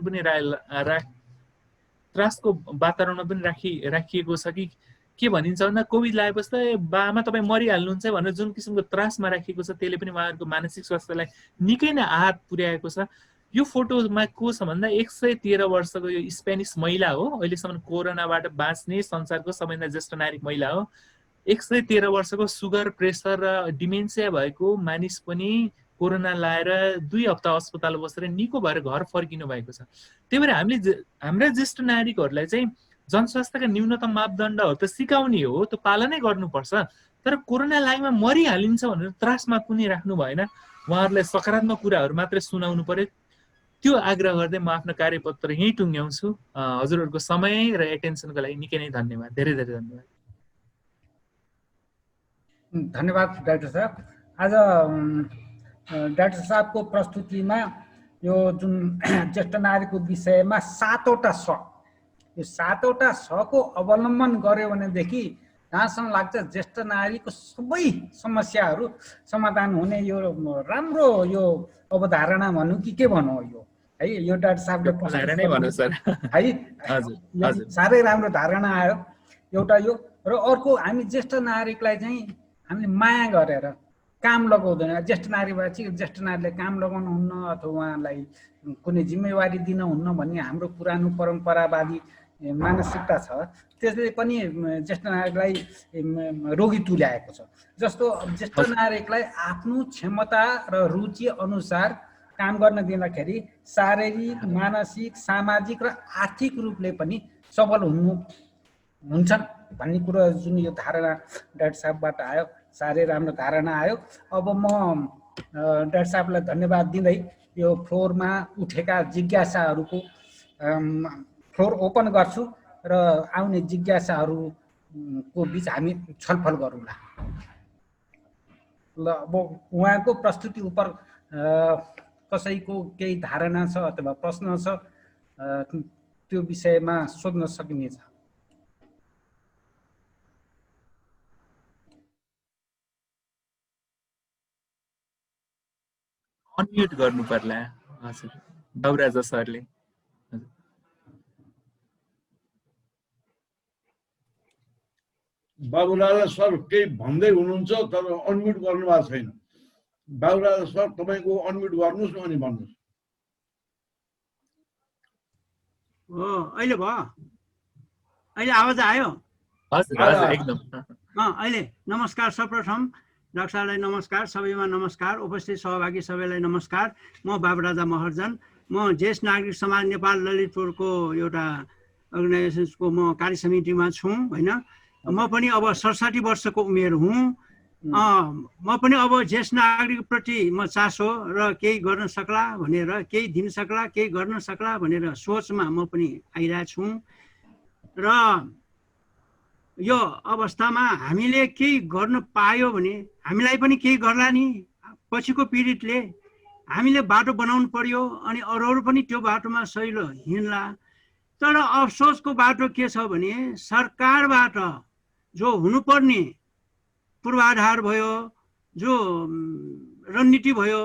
पनि राखिएको छ कि के भनिन्छ भन्दा कोभिड लागेपछि त बामा तपाईँ मरिहाल्नुहुन्छ भनेर जुन किसिमको त्रासमा राखिएको छ त्यसले पनि उहाँहरूको मानसिक स्वास्थ्यलाई निकै नै आहत पुर्याएको छ। यो फोटोमा को छ भन्दा 113 वर्षको यो स्पेनिस महिला हो। अहिलेसम्म कोरोनाबाट बाँच्ने संसारको सबैभन्दा ज्येष्ठ नागरिक महिला हो। 113 वर्षको सुगर, प्रेसर र डिमेन्सिया भएको मानिस पनि कोरोना लाएर 2 हप्ता अस्पताल बसेर निको भएर घर फर्किनु भएको छ। त्यही भएर हामीले हाम्रा ज्येष्ठ नागरिकहरूलाई चाहिँ जनस्वास्थ्यका न्यूनतम मापदण्डहरू त सिकाउने हो, त्यो पालनै गर्नुपर्छ। तर कोरोना लागेमा मरिहालिन्छ भनेर त्रासमा कुनै राख्नु भएन। उहाँहरूलाई सकारात्मक कुराहरू मात्रै सुनाउनु पर्यो। त्यो आग्रह गर्दै म आफ्नो कार्यपत्र यहीँ टुङ्ग्याउँछु। हजुरहरूको समय र एटेन्सनको लागि निकै नै धन्यवाद। धेरै धेरै धन्यवाद। धन्यवाद डाक्टर साहब। आज डाक्टर साहबको प्रस्तुतिमा यो जुन ज्येष्ठ नागरिकको विषयमा 7वटा स, यो 7वटा सको अवलम्बन गर्यो भनेदेखि जहाँसम्म लाग्छ ज्येष्ठ नागरिकको सबै समस्याहरू समाधान हुने यो राम्रो यो अवधारणा भनौँ कि के भनौँ यो है, यो डाक्टर साहबले है साह्रै राम्रो धारणा आयो एउटा यो। र अर्को, हामी ज्येष्ठ नागरिकलाई चाहिँ हामीले माया गरेर काम लगाउँदैन। ज्येष्ठ नागरिक भएपछि ज्येष्ठ नागरिकले काम लगाउनुहुन्न अथवा उहाँलाई कुनै जिम्मेवारी दिनुहुन्न भन्ने हाम्रो पुरानो परम्परावादी मानसिकता छ। त्यसले पनि ज्येष्ठ नागरिकलाई रोगी तुल्याएको छ। जस्तो ज्येष्ठ नागरिकलाई आफ्नो क्षमता र रुचि अनुसार काम गर्न दिँदाखेरि शारीरिक, मानसिक, सामाजिक र आर्थिक रूपले पनि सबल हुन्छन् भन्ने कुरो जुन यो धारणा डाक्टर साहबबाट आयो, साह्रै राम्रो धारणा आयो। अब म डाक्टर साहबलाई धन्यवाद दिँदै यो फ्लोरमा उठेका जिज्ञासाहरूको फ्लोर ओपन गर्छु र आउने जिज्ञासाहरूको बिच हामी छलफल गरौँला। ल, अब उहाँको प्रस्तुति उप कसैको केही धारणा छ अथवा प्रश्न छ त्यो विषयमा सोध्न सकिनेछ। अनम्युट गर्नु पर्ला। हजुर, बाबुराजा सरले। बाबुराजा सर केही भन्दै हुनुहुन्छ तर अनम्युट गर्नु भएको छैन। बाबुराजा सर तपाईँको अनम्युट गर्नुहोस् न अनि भन्नुहोस्। हो, अहिले भयो? अहिले आवाज आयो? हजुर, एकदम। अहिले नमस्कार। सर्वप्रथम डाक्टर साहबलाई नमस्कार, सबैमा नमस्कार, उपस्थित सहभागी सबैलाई नमस्कार। म बाबुराजा महर्जन, म ज्येष्ठ नागरिक समाज नेपाल ललितपुरको एउटा अर्गनाइजेसनको म कार्य समितिमा छु होइन। म पनि अब 67 वर्षको उमेर हुँ म पनि अब ज्येष्ठ नागरिकप्रति म चासो र केही गर्न सक्ला भनेर, केही दिन सक्ला, केही गर्न सक्ला भनेर सोचमा म पनि आइरहेको छु। र यो अवस्थामा हामीले केही गर्न पायो भने हामीलाई पनि केही गर्ला नि, पछिको पीडितले हामीले बाटो बनाउनु पर्यो अनि अरूहरू पनि त्यो बाटोमा सहिलो हिँड्ला। तर अफसोसको बाटो के छ भने सरकारबाट जो हुनुपर्ने पूर्वाधार भयो, जो रणनीति भयो,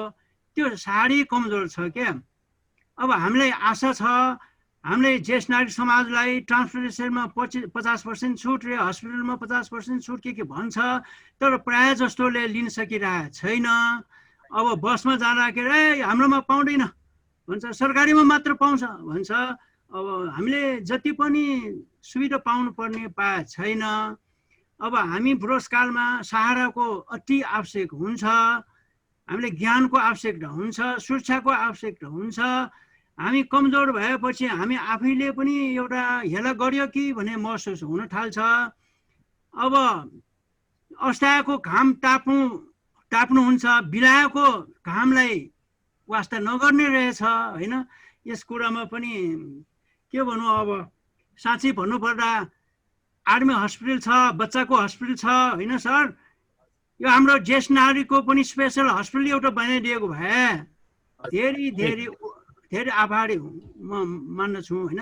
त्यो साह्रै कमजोर छ क्या। अब हामीलाई आशा छ हामीले ज्येष्ठ नागरिक समाजलाई ट्रान्सपोर्टेसनमा 50% छुट र हस्पिटलमा 50% छुट के भन्छ, तर प्राय जस्तोले लिन सकिरहेको छैन। अब बसमा जाँदाखेरि हाम्रोमा पाउँदैन भन्छ, सरकारीमा मात्र पाउँछ भन्छ। अब हामीले जति पनि सुविधा पाउनुपर्ने पाए छैन। अब हामी बुढोसकालमा सहाराको अति आवश्यक हुन्छ, हामीले ज्ञानको आवश्यकता हुन्छ, सुरक्षाको आवश्यकता हुन्छ। हामी कमजोर भएपछि हामी आफैले पनि एउटा हेला गर्यो कि भन्ने महसुस हुन थाल्छ। अब अस्ताएको घाम ताप्नुहुन्छ, बिलाएको घामलाई वास्ता नगर्ने रहेछ होइन। यस कुरामा पनि के भनौँ, अब साँच्चै भन्नुपर्दा आर्मी हस्पिटल छ, बच्चाको हस्पिटल छ होइन सर। यो हाम्रो ज्येष्ठ नागरिकको पनि स्पेसल हस्पिटल एउटा बनाइदिएको भए धेरै धेरै धेरै आभारी म मान्दछु होइन।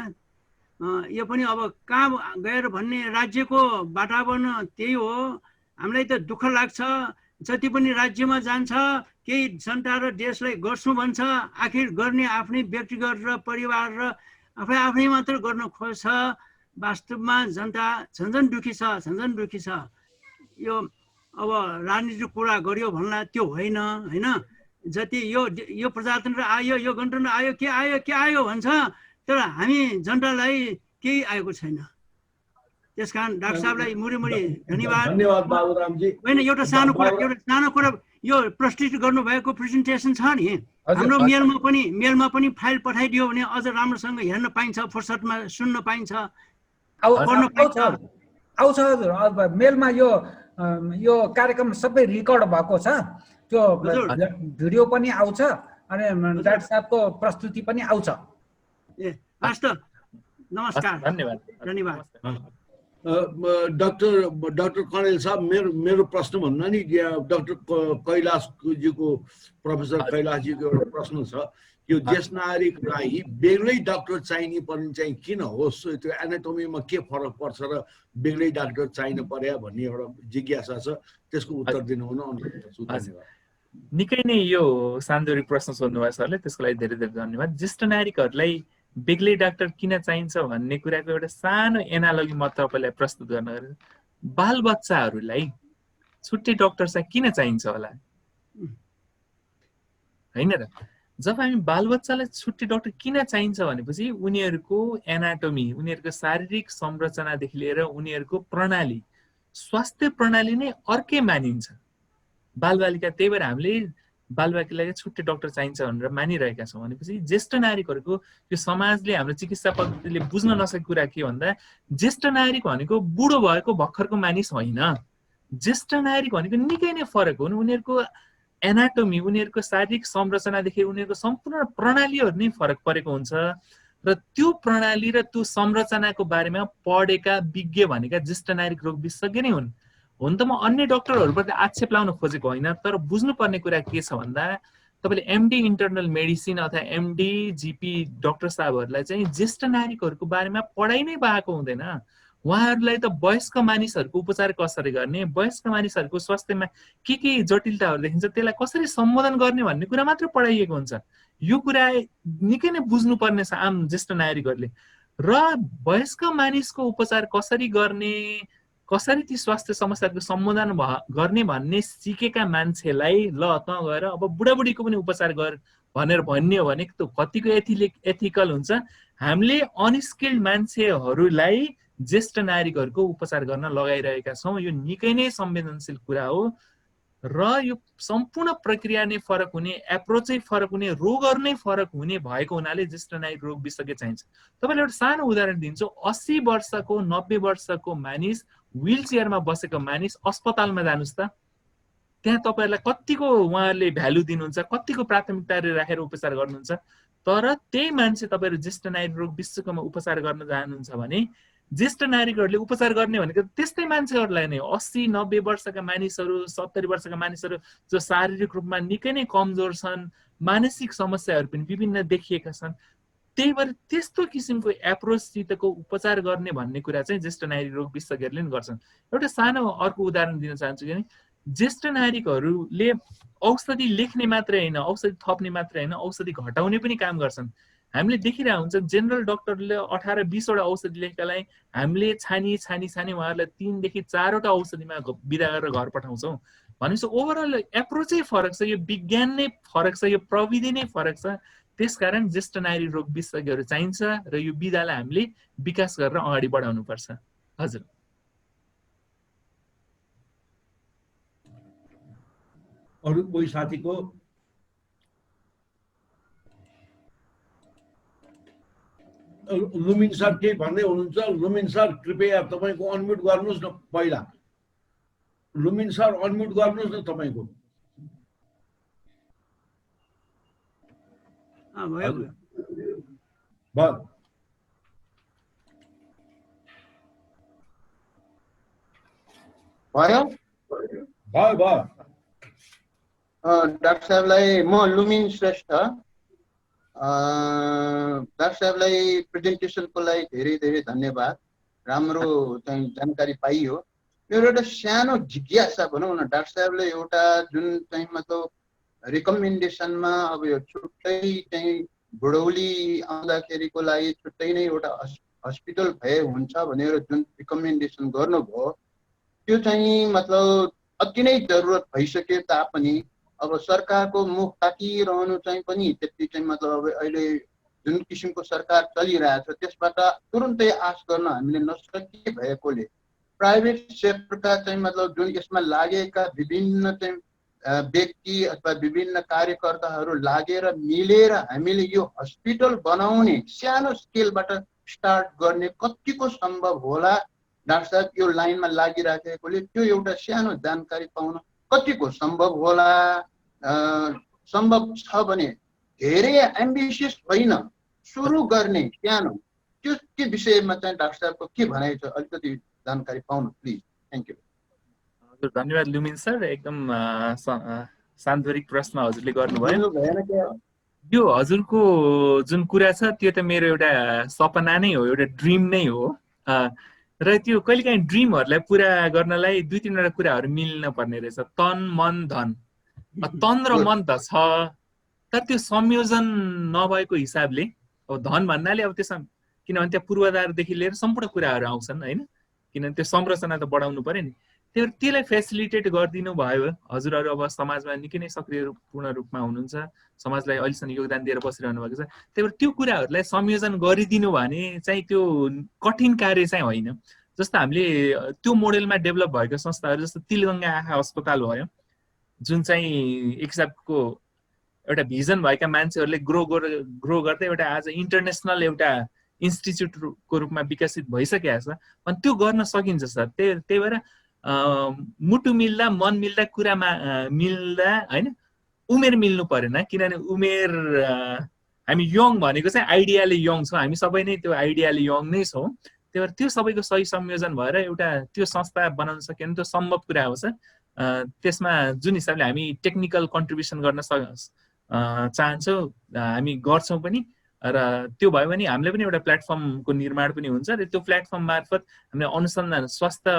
यो पनि अब कहाँ गएर भन्ने, राज्यको वातावरण त्यही हो। हामीलाई त दुःख लाग्छ, जति पनि राज्यमा जान्छ केही जनता र देशलाई गर्छु भन्छ, आखिर गर्ने आफ्नै व्यक्तिगत र परिवार र आफै मात्र गर्न खोज्छ। वास्तवमा जनता झन्झन दुखी छ, झन्झन दुखी छ। यो अब राजनीतिक कुरा गर्यो भन्ला त्यो होइन होइन। जति यो प्रजातन्त्र आयो, यो गणतन्त्र आयो, के आयो भन्छ, तर हामी जनतालाई केही आएको छैन। त्यसकारण डाक्टर साहबलाई मुरी धन्यवाद। धन्यवाद बाबुरामजी। होइन, एउटा सानो कुरा यो प्रस्तुत गर्नुभएको प्रेजेन्टेसन छ नि, हाम्रो मेलमा पनि फाइल पठाइदियो भने अझ राम्रोसँग हेर्न पाइन्छ, फुर्सदमा सुन्न पाइन्छ, पढ्न पाइन्छ। आउँछ हजुर। अब मेलमा यो कार्यक्रम सबै रेकर्ड भएको छ, त्यो भिडियो पनि आउँछ अनि डाक्टर साहबको प्रस्तुति पनि आउँछ। ए हस् त, नमस्कार, धन्यवाद। डाक्टर कणेल साहब, मेरो प्रश्न भन्दा नि डाक्टर कैलाशजीको, प्रोफेसर कैलाशजीको एउटा प्रश्न छ। यो ज्येष्ठ नागरिकलाई बेग्लै डाक्टर चाहिने पर्ने चाहिँ किन होस्, त्यो एनाटोमीमा के फरक पर्छ र बेग्लै डाक्टर चाहिन पर्या भन्ने एउटा जिज्ञासा छ, त्यसको उत्तर दिनुहुन अनुरोध गर्छु। धन्यवाद। निकै नै यो सान्दर्भिक प्रश्न सोध्नुभयो सरले, त्यसको लागि धेरै धेरै धन्यवाद। ज्येष्ठ नागरिकहरूलाई बेग्लै डाक्टर किन चाहिन्छ भन्ने कुराको एउटा सानो एनालोगी म तपाईँलाई प्रस्तुत गर्न गएको। बालबच्चाहरूलाई छुट्टै डाक्टर चाहिँ किन चाहिन्छ होला होइन र? जब हामी बालबच्चालाई छुट्टै डाक्टर किन चाहिन्छ भनेपछि उनीहरूको एनाटोमी, उनीहरूको शारीरिक संरचनादेखि लिएर उनीहरूको प्रणाली, स्वास्थ्य प्रणाली नै अर्कै मानिन्छ बालबालिका। त्यही भएर हामीले बालबालिकालाई छुट्टै डाक्टर चाहिन्छ भनेर मानिरहेका छौँ। भनेपछि ज्येष्ठ नागरिकहरूको यो समाजले, हाम्रो चिकित्सा पद्धतिले बुझ्न नसकेको कुरा के भन्दा, ज्येष्ठ नागरिक भनेको बुढो भएको भर्खरको मानिस होइन। ज्येष्ठ नागरिक भनेको निकै नै फरक हुन्। उनीहरूको एनाटोमी, उनीहरूको शारीरिक संरचनादेखि उनीहरूको सम्पूर्ण प्रणालीहरू नै फरक परेको हुन्छ र त्यो प्रणाली र त्यो संरचनाको बारेमा पढेका विज्ञ भनेका ज्येष्ठ नागरिक रोग विशेषज्ञ नै हुन्। हुन त म अन्य डाक्टरहरूबाट आक्षेप लाउन खोजेको होइन, तर बुझ्नुपर्ने कुरा के छ भन्दा, तपाईँले एमडी इन्टरनल मेडिसिन अथवा एमडी जिपी डाक्टर साहबहरूलाई चाहिँ ज्येष्ठ नागरिकहरूको बारेमा पढाइ नै भएको हुँदैन। उहाँहरूलाई त वयस्क मानिसहरूको उपचार कसरी गर्ने, वयस्क मानिसहरूको स्वास्थ्यमा के जटिलताहरू देखिन्छ त्यसलाई कसरी सम्बोधन गर्ने भन्ने कुरा मात्र पढाइएको हुन्छ। यो कुरा निकै नै बुझ्नुपर्ने छ आम ज्येष्ठ नागरिकहरूले। र वयस्क मानिसको उपचार कसरी गर्ने, कसरी ती स्वास्थ्य समस्याहरूको सम्बोधन गर्ने भन्ने सिकेका मान्छेलाई ल त गएर अब बुढाबुढीको पनि उपचार गर भनेर भन्ने हो भने त्यो कतिको एथिकल हुन्छ। हामीले अनस्किल्ड मान्छेहरूलाई ज्येष्ठ नागरिकहरूको उपचार गर्न लगाइरहेका छौँ। यो निकै नै संवेदनशील कुरा हो र यो सम्पूर्ण प्रक्रिया नै फरक हुने, एप्रोचै फरक हुने, रोगहरू नै फरक हुने भएको हुनाले ज्येष्ठ नागरिक रोग विशेषज्ञ चाहिन्छ। तपाईँले एउटा सानो उदाहरण दिन्छु। 80 वर्षको 90 वर्षको मानिस, व्हील चेयरमा बसेको मानिस अस्पतालमा जानुहोस् त, त्यहाँ तपाईँहरूलाई कतिको उहाँहरूले भ्यालु दिनुहुन्छ, कतिको प्राथमिकता राखेर उपचार गर्नुहुन्छ। तर त्यही मान्छे तपाईँहरू ज्येष्ठ नारी रोग विशेषज्ञमा उपचार गर्न जानुहुन्छ भने ज्येष्ठ नारीहरूले उपचार गर्ने भनेको त्यस्तै मान्छेहरूलाई नै 80-90 वर्षका मानिसहरू, 70 वर्षका मानिसहरू जो शारीरिक रूपमा निकै नै कमजोर छन्, मानसिक समस्याहरू पनि विभिन्न देखिएका छन्। त्यही भएर त्यस्तो किसिमको एप्रोचसितको उपचार गर्ने भन्ने कुरा चाहिँ ज्येष्ठ नारी रोग विशेषज्ञहरूले पनि गर्छन्। एउटा सानो अर्को उदाहरण दिन चाहन्छु कि ज्येष्ठ नारीहरूले औषधि लेख्ने मात्रै होइन, औषधि थप्ने मात्रै होइन, औषधि घटाउने पनि काम गर्छन्। हामीले देखिरहेको हुन्छ जेनरल डक्टरले 18-20 वटा औषधि लेखेकालाई हामीले छानी उहाँहरूलाई 3 देखि 4 वटा औषधिमा बिदा गरेर घर पठाउँछौँ। भनेपछि ओभरअल एप्रोचै फरक छ, यो विज्ञान नै फरक छ, यो प्रविधि नै फरक छ। त्यसकारण ज्येष्ठ नारी रोग विशेषज्ञहरू चाहिन्छ र यो विधालाई हामीले विकास गरेर अगाडि बढाउनुपर्छ। हजुर। अरू कोही साथीको? लुमिन सर के भन्दै हुनुहुन्छ? लुमिन सर कृपया तपाईँको अनम्युट गर्नुहोस् न पहिला। लुमिन सर अनम्युट गर्नुहोस् न तपाईँको। भयो। डाक्टर साहबलाई म लुमिन श्रेष्ठ। डाक्टर साहबलाई प्रेजेन्टेसनको लागि धेरै धेरै धन्यवाद। राम्रो चाहिँ जानकारी पाइयो। मेरो एउटा सानो जिज्ञासा भनौँ न, डाक्टर साहबले एउटा जुन चाहिँ मतलब रिकमेन्डेसनमा अब यो छुट्टै चाहिँ बुढौली आउँदाखेरिको लागि छुट्टै नै एउटा हस्पिटल भए हुन्छ भनेर जुन रिकमेन्डेसन गर्नुभयो त्यो चाहिँ मतलब अति नै जरुरत भइसके तापनि अब सरकारको मुख ताकिरहनु चाहिँ पनि त्यति चाहिँ मतलब अब अहिले जुन किसिमको सरकार चलिरहेछ त्यसबाट तुरुन्तै आश गर्न हामीले नसके भएकोले प्राइभेट सेक्टरका चाहिँ मतलब जुन यसमा लागेका विभिन्न चाहिँ व्यक्ति अथवा विभिन्न कार्यकर्ताहरू लागेर मिलेर हामीले यो हस्पिटल बनाउने सानो स्केलबाट स्टार्ट गर्ने कतिको सम्भव होला? डाक्टर साहब यो लाइनमा लागिराखेकोले त्यो एउटा सानो जानकारी पाउन कतिको सम्भव होला? सम्भव छ भने धेरै एम्बिसियस होइन सुरु गर्ने सानो त्यो के विषयमा चाहिँ डाक्टर साहबको के भनाइ छ अलिकति जानकारी पाउनु प्लिज। Thank you. हजुर धन्यवाद लुमिन सर, एकदम सान्दर्भिक प्रश्न हजुरले गर्नुभयो। यो हजुरको जुन कुरा छ त्यो त मेरो एउटा सपना नै हो, एउटा ड्रिम नै हो। र त्यो कहिलेकाहीँ ड्रिमहरूलाई पुरा गर्नलाई 2-3 वटा कुराहरू मिल्न पर्ने रहेछ। तन मन धन। तन र मन त छ तर त्यो संयोजन नभएको हिसाबले अब धन भन्नाले अब त्यसमा किनभने त्यहाँ पूर्वाधारदेखि लिएर सम्पूर्ण कुराहरू आउँछन् होइन, किनभने त्यो संरचना त बढाउनु पर्यो नि। त्यसलाई फेसिलिटेट गरिदिनु भयो। हजुरहरू अब समाजमा निकै नै सक्रियपूर्ण रूपमा हुनुहुन्छ, समाजलाई अहिलेसम्म योगदान दिएर बसिरहनु भएको छ। त्यही भएर त्यो कुराहरूलाई संयोजन गरिदिनु भने चाहिँ त्यो कठिन कार्य चाहिँ होइन। जस्तो हामीले त्यो मोडेलमा डेभलप भएको संस्थाहरू जस्तो तिलगङ्गा आँखा अस्पताल भयो, जुन चाहिँ एक हिसाबको एउटा भिजन भएका मान्छेहरूले ग्रो गर्दै एउटा आज इन्टरनेसनल एउटा इन्स्टिच्युटको रूपमा विकसित भइसकेको छ। अनि त्यो गर्न सकिन्छ सर। त्यही भएर मुटु मिल्दा मन मिल्दा कुरामा मिल्दा होइन, उमेर मिल्नु परेन। किनभने उमेर हामी यङ भनेको चाहिँ आइडियाले यङ छौँ, हामी सबै नै त्यो आइडियाले यङ नै छौँ। त्यही भएर त्यो सबैको सही संयोजन भएर एउटा त्यो संस्था बनाउन सक्यो भने त्यो सम्भव कुरा हो सर। त्यसमा जुन हिसाबले हामी टेक्निकल कन्ट्रिब्युसन गर्न चाहन्छौँ हामी गर्छौँ पनि। र त्यो भयो भने हामीले पनि एउटा प्लेटफर्मको निर्माण पनि हुन्छ र त्यो प्लेटफर्म मार्फत हामीले अनुसन्धान स्वास्थ्य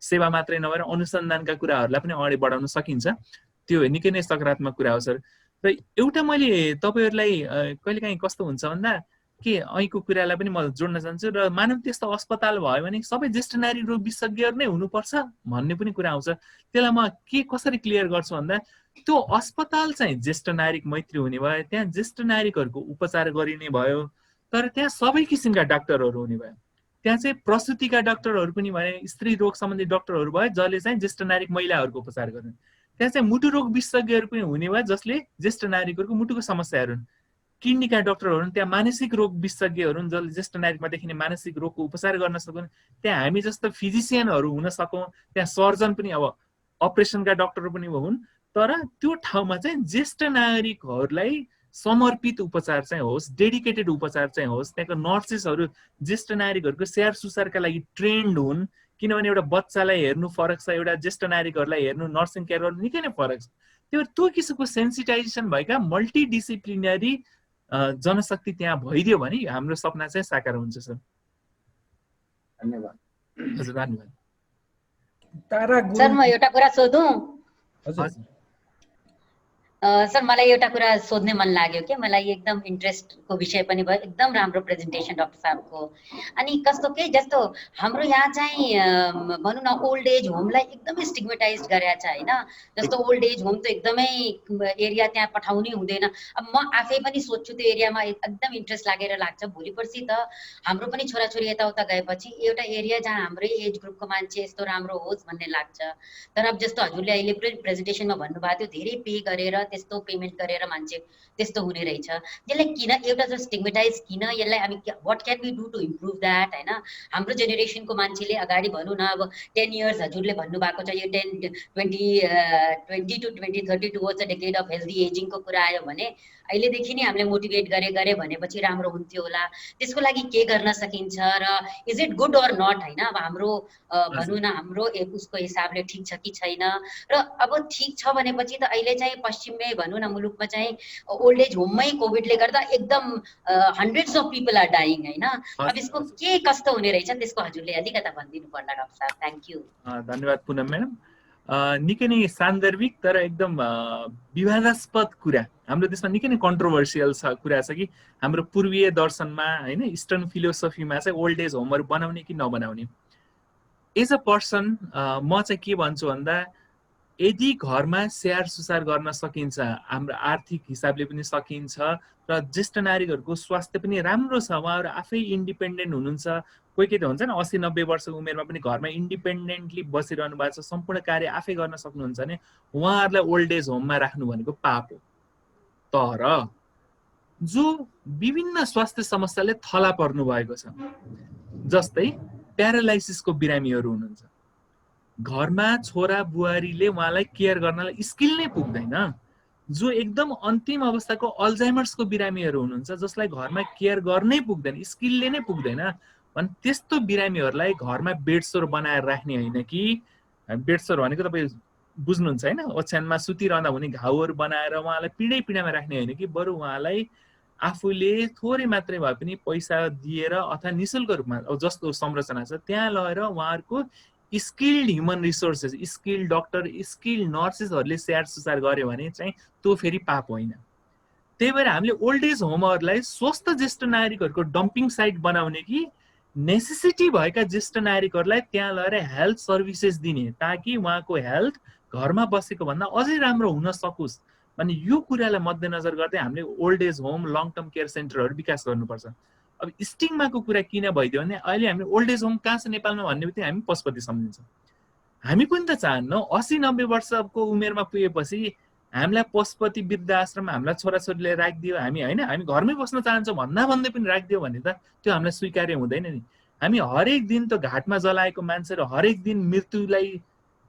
सेवा मात्रै नभएर अनुसन्धानका कुराहरूलाई पनि अगाडि बढाउन सकिन्छ। त्यो निकै नै सकारात्मक कुरा हो सर। र एउटा मैले तपाईँहरूलाई कहिलेकाहीँ कस्तो हुन्छ भन्दा के અહીંको कुरालाई पनि म जोड्न चाहन्छु र मानव त्यस्तो अस्पताल भयो भने सबै ज्येष्ठ नारी रोग विशेषज्ञहरू नै हुनुपर्छ भन्ने पनि कुरा आउँछ। त्यसलाई म कसरी क्लियर गर्छु भन्दा त्यो अस्पताल चाहिँ ज्येष्ठ नारी मैत्री हुने भयो, त्यहाँ ज्येष्ठ नारीहरूको उपचार गरिने भयो, तर त्यहाँ सबै किसिमका डाक्टरहरू हुने भयो। त्यहाँ चाहिँ प्रसुतिका डाक्टरहरू पनि भए, स्त्री रोग सम्बन्धी डाक्टरहरू भयो जसले चाहिँ ज्येष्ठ नारी महिलाहरूको उपचार गर्ने। त्यहाँ चाहिँ मुटु रोग विशेषज्ञहरू पनि हुने भयो जसले ज्येष्ठ नारीहरूको मुटुको समस्याहरू, किडनीका डाक्टरहरू, त्यहाँ मानसिक रोग विशेषज्ञहरू जसले ज्येष्ठ नारीमा देखिने मानसिक रोगको उपचार गर्न सकुन्। त्यहाँ हामी जस्तो फिजिसियनहरू हुन सकौँ, त्यहाँ सर्जन पनि अब अपरेसनका डक्टर पनि हुन्, तर त्यो ठाउँमा चाहिँ ज्येष्ठ नागरिकहरूलाई समर्पित उपचार चाहिँ होस्, डेडिकेटेड उपचार चाहिँ होस्, त्यहाँको नर्सेसहरू ज्येष्ठ नागरिकहरूको स्याहार सुसारका लागि ट्रेन्ड हुन्, किनभने एउटा बच्चालाई हेर्नु फरक छ, एउटा ज्येष्ठ नागरिकहरूलाई हेर्नु नर्सिङ केयर गर्नु निकै नै फरक छ। त्यो किसिमको सेन्सिटाइजेसन भएका मल्टिडिसिप्लिनरी जनशक्ति त्यहाँ भइदियो भने हाम्रो सपना चाहिँ साकार हुन्छ सर। धन्यवाद। हजुर धन्यवाद। तारा सर म एउटा कुरा सोधौँ? हजुर सर मलाई एउटा कुरा सोध्ने मन लाग्यो कि मलाई एकदम इन्ट्रेस्टको विषय पनि भयो, एकदम राम्रो प्रेजेन्टेसन डाक्टर साहबको। अनि कस्तो के जस्तो हाम्रो यहाँ चाहिँ भनौँ न ओल्ड एज होमलाई एकदमै स्टिग्मेटाइज गरेको छ होइन। जस्तो ओल्ड एज होम त एकदमै एरिया त्यहाँ पठाउनै हुँदैन। अब म आफै पनि सोध्छु त्यो एरियामा एकदम इन्ट्रेस्ट लागेर लाग्छ। भोलि पर्सि त हाम्रो पनि छोराछोरी यताउता गएपछि एउटा एरिया जहाँ हाम्रै एज ग्रुपको मान्छे यस्तो राम्रो होस् भन्ने लाग्छ। तर अब जस्तो हजुरले अहिले प्रेजेन्टेसनमा भन्नुभएको थियो धेरै पे गरेर त्यस्तो पेमेन्ट गरेर मान्छे त्यस्तो हुने रहेछ। त्यसलाई किन एउटा त स्टिग्मेटाइज किन, यसलाई हामी what can we do to improve that होइन। हाम्रो जेनेरेसनको मान्छेले अगाडि भनौँ न अब 10 इयर्स हजुरले भन्नुभएको छ यो 20 to 2030 towards a decade of healthy एजिङको कुरा आयो भने अहिलेदेखि नै हामीले मोटिभेट गरे भनेपछि राम्रो हुन्थ्यो होला। त्यसको लागि के गर्न सकिन्छ र is it good or not होइन। अब हाम्रो भनौँ न हाम्रो उसको हिसाबले ठिक छ कि छैन। र अब ठिक छ भनेपछि त अहिले चाहिँ पश्चिममै भनौँ न मुलुकमा चाहिँ ओल्ड एज होममै कोभिडले गर्दा एकदम hundreds of people are dying होइन। अब यसको के कस्तो हुने रहेछ त्यसको हजुरले अलिकता भनिदिनु पर्ला डाक्टर साहब। Thank you. धन्यवाद पुनम म्याडम। निकै नै सान्दर्भिक तर एकदम विवादास्पद कुरा, हाम्रो देशमा निकै नै कन्ट्रोभर्सियल कुरा छ कि हाम्रो पूर्वीय दर्शनमा होइन इस्टर्न फिलोसफीमा चाहिँ ओल्ड एज होमहरू बनाउने कि नबनाउने। एज अ पर्सन म चाहिँ के भन्छु भन्दा यदि घरमा स्याहार सुसार गर्न सकिन्छ, हाम्रो आर्थिक हिसाबले पनि सकिन्छ र ज्येष्ठ नागरिकहरूको स्वास्थ्य पनि राम्रो छ, उहाँहरू आफै इन्डिपेन्डेन्ट हुनुहुन्छ। कोही के त हुन्छ नि 80-90 वर्षको उमेरमा पनि घरमा इन्डिपेन्डेन्टली बसिरहनु भएको छ, सम्पूर्ण कार्य आफै गर्न सक्नुहुन्छ भने उहाँहरूलाई ओल्ड एज होममा राख्नु भनेको पाप हो। तर जो विभिन्न स्वास्थ्य समस्याले थला पर्नु भएको छ, जस्तै प्यारालाइसिसको बिरामीहरू हुनुहुन्छ, घरमा छोरा बुहारीले उहाँलाई केयर गर्नलाई स्किल नै पुग्दैन। जो एकदम अन्तिम अवस्थाको अल्जाइमर्सको बिरामीहरू हुनुहुन्छ जसलाई घरमा केयर गर्नै पुग्दैन, स्किलले नै पुग्दैन भने त्यस्तो बिरामीहरूलाई घरमा बेडसोर बनाएर राख्ने होइन कि, बेडसोर भनेको तपाईँ बुझ्नुहुन्छ होइन, ओछ्यानमा सुतिरहँदा हुने घाउहरू बनाएर उहाँलाई पीडामा राख्ने होइन कि, बरु उहाँलाई आफूले थोरै मात्रै भए पनि पैसा दिएर अथवा निःशुल्क रूपमा जस्तो संरचना छ त्यहाँ लगेर उहाँहरूको skilled human resources, skilled doctor, skilled नर्सेसहरूले स्याहार सुसार गर्यो भने चाहिँ त्यो फेरि पाप होइन। त्यही भएर हामीले ओल्ड एज होमहरूलाई स्वस्थ ज्येष्ठ नागरिकहरूको डम्पिङ साइट बनाउने कि नेसेसिटी भएका ज्येष्ठ नागरिकहरूलाई त्यहाँ लगेर हेल्थ सर्भिसेस दिने ताकि उहाँको हेल्थ घरमा बसेको भन्दा अझै राम्रो हुन सकोस् भने यो कुरालाई मध्यनजर गर्दै हामीले old age home long term care सेन्टरहरू विकास गर्नुपर्छ। अब स्टिग्माको कुरा किन भइदियो भने अहिले हामीले ओल्ड एज होम कहाँ छ नेपालमा भन्ने बित्तिकै हामी पशुपति सम्झिन्छौँ। हामी पनि त चाहन्नौ 80-90 वर्षको उमेरमा पुगेपछि हामीलाई पशुपति वृद्ध आश्रममा हामीलाई छोराछोरीले राखिदियो, हामी होइन हामी घरमै बस्न चाहन्छौँ भन्दै पनि राखिदियो भने त त्यो हामीलाई स्वीकार्य हुँदैन नि। हामी हरेक दिन त घाटमा जलाएको मान्छेहरू हरेक दिन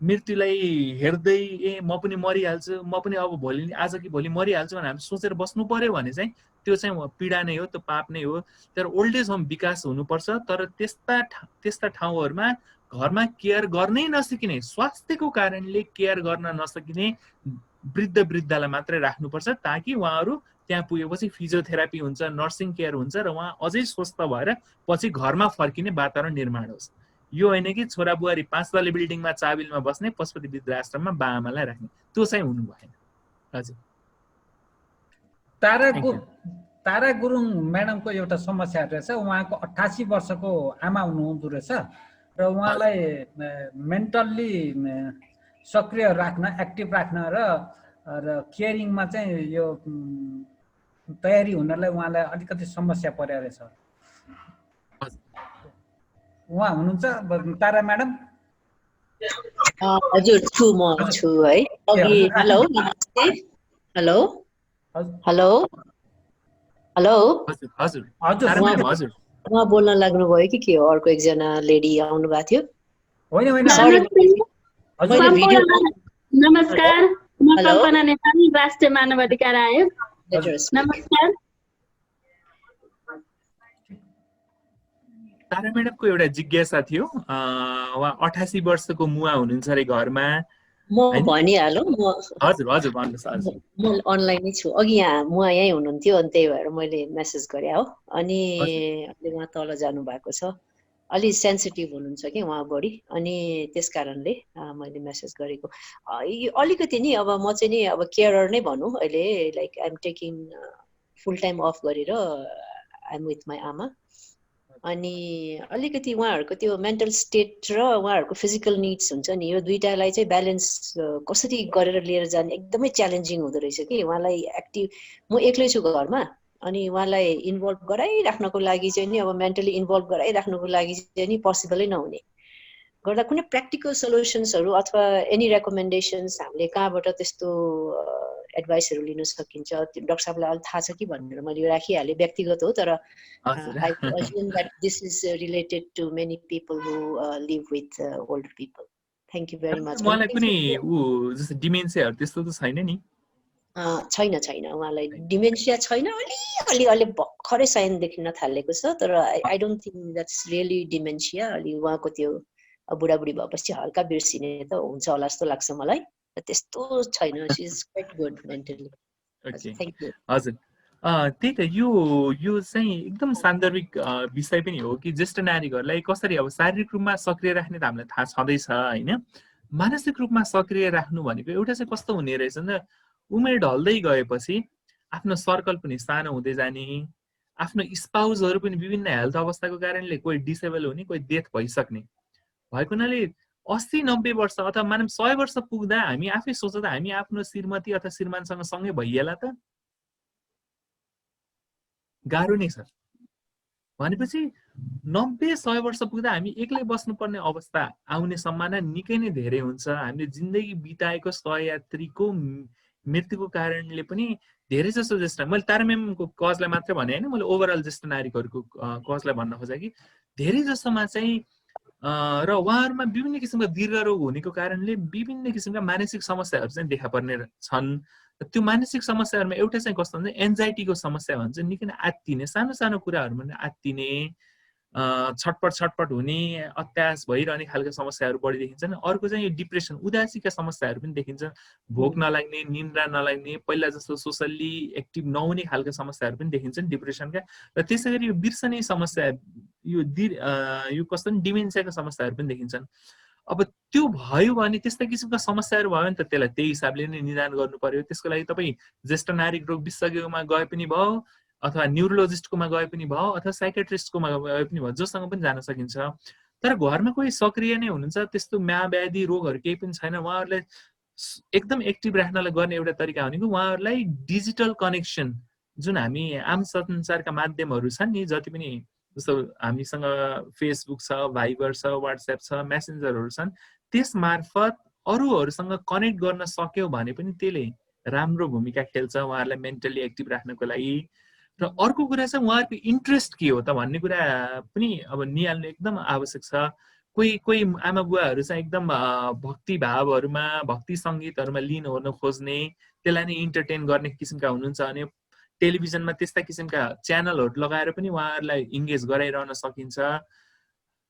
मृत्युलाई हेर्दै म पनि मरिहाल्छु, म पनि अब भोलि आज कि भोलि मरिहाल्छु भने हामी सोचेर बस्नु पर्यो भने चाहिँ त्यो चाहिँ पीडा नै हो, त्यो पाप नै हो। तर ओल्ड एज होम विकास हुनुपर्छ, तर त्यस्ता ठाउँहरूमा घरमा केयर गर्नै नसकिने, स्वास्थ्यको कारणले केयर गर्न नसकिने वृद्धलाई मात्रै राख्नुपर्छ ताकि उहाँहरू त्यहाँ पुगेपछि फिजियोथेरापी हुन्छ, नर्सिङ केयर हुन्छ र उहाँ अझै स्वस्थ भएर पछि घरमा फर्किने वातावरण निर्माण होस्। यो होइन कि छोरा बुहारी 5 तले बिल्डिङमा चाबिलमा बस्ने, पशुपति वृद्ध आश्रममा बाआमालाई राख्ने, त्यो चाहिँ हुनु भएन। हजुर। तारा गुरुङ म्याडमको एउटा समस्या रहेछ, उहाँको 88 वर्षको आमा हुनुहुँदो रहेछ र उहाँलाई मेन्टल्ली सक्रिय राख्न, एक्टिभ राख्न र केयरिङमा चाहिँ यो तयारी हुनलाई उहाँलाई अलिकति समस्या परेको रहेछ। उहाँ हुनुहुन्छ तारा म्याडम? हजुर छु, म छु है। अघि हेलो नमस्ते, हेलो हेलो हेलो हजुर हजुर उहाँ बोल्न लाग्नुभयो कि के हो? अर्को एकजना लेडी आउनु भएको थियो। होइन हजुर मैले भिडियो नमस्कार, म हेलो। कल्पना नेपाल, राष्ट्रिय मानव अधिकार आयोग। हजुर नमस्कार। तारा म्याडमको एउटा जिज्ञासा थियो। उहाँ 88 वर्षको मुवा हुनुहुन्छ अरे घरमा। म भनिहालौँ हजुर हजुर भन्नुहोस्। हजुर म अनलाइनै छु। अघि उहाँ यहीँ हुनुहुन्थ्यो अनि त्यही भएर मैले मेसेज गरेँ हो। अनि अहिले उहाँ तल जानु भएको छ। अलि सेन्सिटिभ हुनुहुन्छ कि उहाँ बढी, अनि त्यस कारणले मैले मेसेज गरेको। अलिकति नि अब म चाहिँ नि अब केयरर नै भनौँ अहिले, like I am taking full time off गरेर आइ एम विथ माई आमा। अनि अलिकति उहाँहरूको त्यो मेन्टल स्टेट र उहाँहरूको फिजिकल निड्स हुन्छ नि, यो दुइटालाई चाहिँ ब्यालेन्स कसरी गरेर लिएर जाने एकदमै च्यालेन्जिङ हुँदो रहेछ कि। उहाँलाई एक्टिभ, म एक्लै छु घरमा, अनि उहाँलाई इन्भल्भ गराइराख्नको लागि चाहिँ नि अब मेन्टली इन्भल्भ गराइराख्नको लागि चाहिँ नि पोसिबलै नहुने गर्दा कुनै प्र्याक्टिकल सल्युसन्सहरू अथवा एनी रेकमेन्डेसन्स हामीले कहाँबाट त्यस्तो एडभाइसहरू लिन सकिन्छ? डाक्टर साहबलाई अलि थाहा छ कि भनेर मैले यो राखिहालेँ, व्यक्तिगत हो, तर I assume that this is related to many people who live with older people. Thank you very much. उहाँलाई कुनै जस्तो डिमेन्सियाहरू त्यस्तो त छैन नि? छैन उहाँलाई डिमेन्सिया छैन, अलि भर्खरै साइन देखिन थालेको छ, तर I don't think that's really dementia. अलि उहाँको त्यो बुढाबुढी भएपछि हल्का बिर्सिने त हुन्छ होला जस्तो लाग्छ मलाई, त्यस्तो छैन। She is quite good mentally. Thank you. हजुर त्यही त यो चाहिँ एकदम सान्दर्भिक विषय पनि हो कि ज्येष्ठ नागरिकहरूलाई कसरी अब शारीरिक रूपमा सक्रिय राख्ने त हामीलाई थाहा छँदैछ होइन, मानसिक रूपमा सक्रिय राख्नु भनेको एउटा चाहिँ कस्तो हुने रहेछ नि, उमेर ढल्दै गएपछि आफ्नो सर्कल पनि सानो हुँदै जाने, आफ्नो स्पाउसहरू पनि विभिन्न हेल्थ अवस्थाको कारणले कोही डिसेबल हुने, कोही डेथ भइसक्ने भएको हुनाले 80-90 वर्ष अथवा मानव 100 वर्ष पुग्दा हामी आफै सोच्दा हामी आफ्नो श्रीमती अथवा श्रीमानसँग सँगै भइएला त? गाह्रो नै छ। भनेपछि 90-100 वर्ष पुग्दा हामी एक्लै बस्नुपर्ने अवस्था आउने सम्भावना निकै नै धेरै हुन्छ। हामीले जिन्दगी बिताएको सहयात्रीको मृत्युको कारणले पनि धेरै जसो ज्येष्ठ, मैले तारा म्यामको कजलाई मात्रै भने होइन, मैले ओभरअल ज्येष्ठ नागरिकहरूको कजलाई भन्न खोजेँ कि धेरै जसोमा चाहिँ र उहाँहरूमा विभिन्न किसिमका दीर्घरोग हुनेको कारणले विभिन्न किसिमका मानसिक समस्याहरू चाहिँ देखा पर्ने छन्। त्यो मानसिक समस्याहरूमा एउटा चाहिँ कस्तो हुन्छ, एन्जाइटीको समस्या भन्छ, निकै नै आत्तिने, सानो सानो कुराहरूमा आत्तिने, छटपट हुने, अत्यास भइरहने खालको समस्याहरू बढी देखिन्छन्। अर्को चाहिँ यो डिप्रेसन, उदासीका समस्याहरू पनि देखिन्छ, भोक नलाग्ने, निन्द्रा नलाग्ने, पहिला जस्तो सोसल्ली एक्टिभ नहुने खालको समस्याहरू पनि देखिन्छन् डिप्रेसनका। र त्यसै गरी यो बिर्सने समस्या, यो कस्तो नि डिमेन्सियाका समस्याहरू पनि देखिन्छन्। अब त्यो भयो भने, त्यस्ता किसिमका समस्याहरू भयो भने त त्यसलाई त्यही हिसाबले नै निदान गर्नु पर्यो। त्यसको लागि तपाईँ ज्येष्ठ नागरिक रोग विशेषज्ञमा गए पनि भयो, अथवा न्युरोलोजिस्टकोमा गए पनि भयो, अथवा साइकेट्रिस्टकोमा गए पनि भयो, जोसँग पनि जान सकिन्छ। तर घरमा कोही सक्रिय नै हुनुहुन्छ, त्यस्तो म्याव्याधि रोगहरू केही पनि छैन, उहाँहरूलाई एकदम एक्टिभ राख्नलाई गर्ने एउटा तरिका भनेको उहाँहरूलाई डिजिटल कनेक्सन, जुन हामी आम संसारका माध्यमहरू छन् नि, जति पनि जस्तो हामीसँग फेसबुक छ, भाइबर छ, वाट्सएप छ, मेसेन्जरहरू छन्, त्यस मार्फत अरूहरूसँग कनेक्ट गर्न सक्यो भने पनि त्यसले राम्रो भूमिका खेल्छ उहाँहरूलाई मेन्टली एक्टिभ राख्नको लागि। र अर्को कुरा चाहिँ उहाँहरूको इन्ट्रेस्ट के हो त भन्ने कुरा पनि अब निहाल्नु एकदम आवश्यक छ। कोही आमा बुवाहरू चाहिँ एकदम भक्ति भावहरूमा, भक्ति सङ्गीतहरूमा लिन हुन खोज्ने, त्यसलाई नै इन्टरटेन गर्ने किसिमका हुनुहुन्छ भने टेलिभिजनमा त्यस्ता किसिमका च्यानलहरू लगाएर पनि उहाँहरूलाई इङ्गेज गराइरहन सकिन्छ।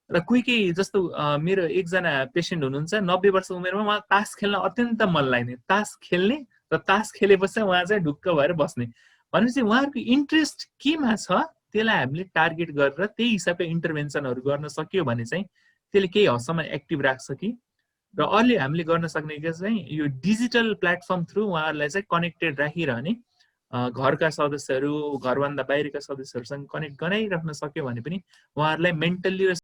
र कोही जस्तो मेरो एकजना पेसेन्ट हुनुहुन्छ, 90 वर्ष उमेरमा, उहाँ तास खेल्न अत्यन्त मन लाग्ने, तास खेल्ने र तास खेलेपछि उहाँ चाहिँ ढुक्क भएर बस्ने। भनेपछि उहाँहरूको इन्ट्रेस्ट केमा छ त्यसलाई हामीले टार्गेट गरेर त्यही हिसाबले इन्टरभेन्सनहरू गर्न सक्यो भने चाहिँ त्यसले केही हदसम्म एक्टिभ राख्छ कि। र अहिले हामीले गर्न सक्ने के चाहिँ यो डिजिटल प्लेटफर्म थ्रु उहाँहरूलाई चाहिँ कनेक्टेड राखिरहने, घरका सदस्यहरू, घरभन्दा बाहिरका सदस्यहरूसँग कनेक्ट गराइराख्न सक्यो भने पनि उहाँहरूलाई मेन्टल्ली र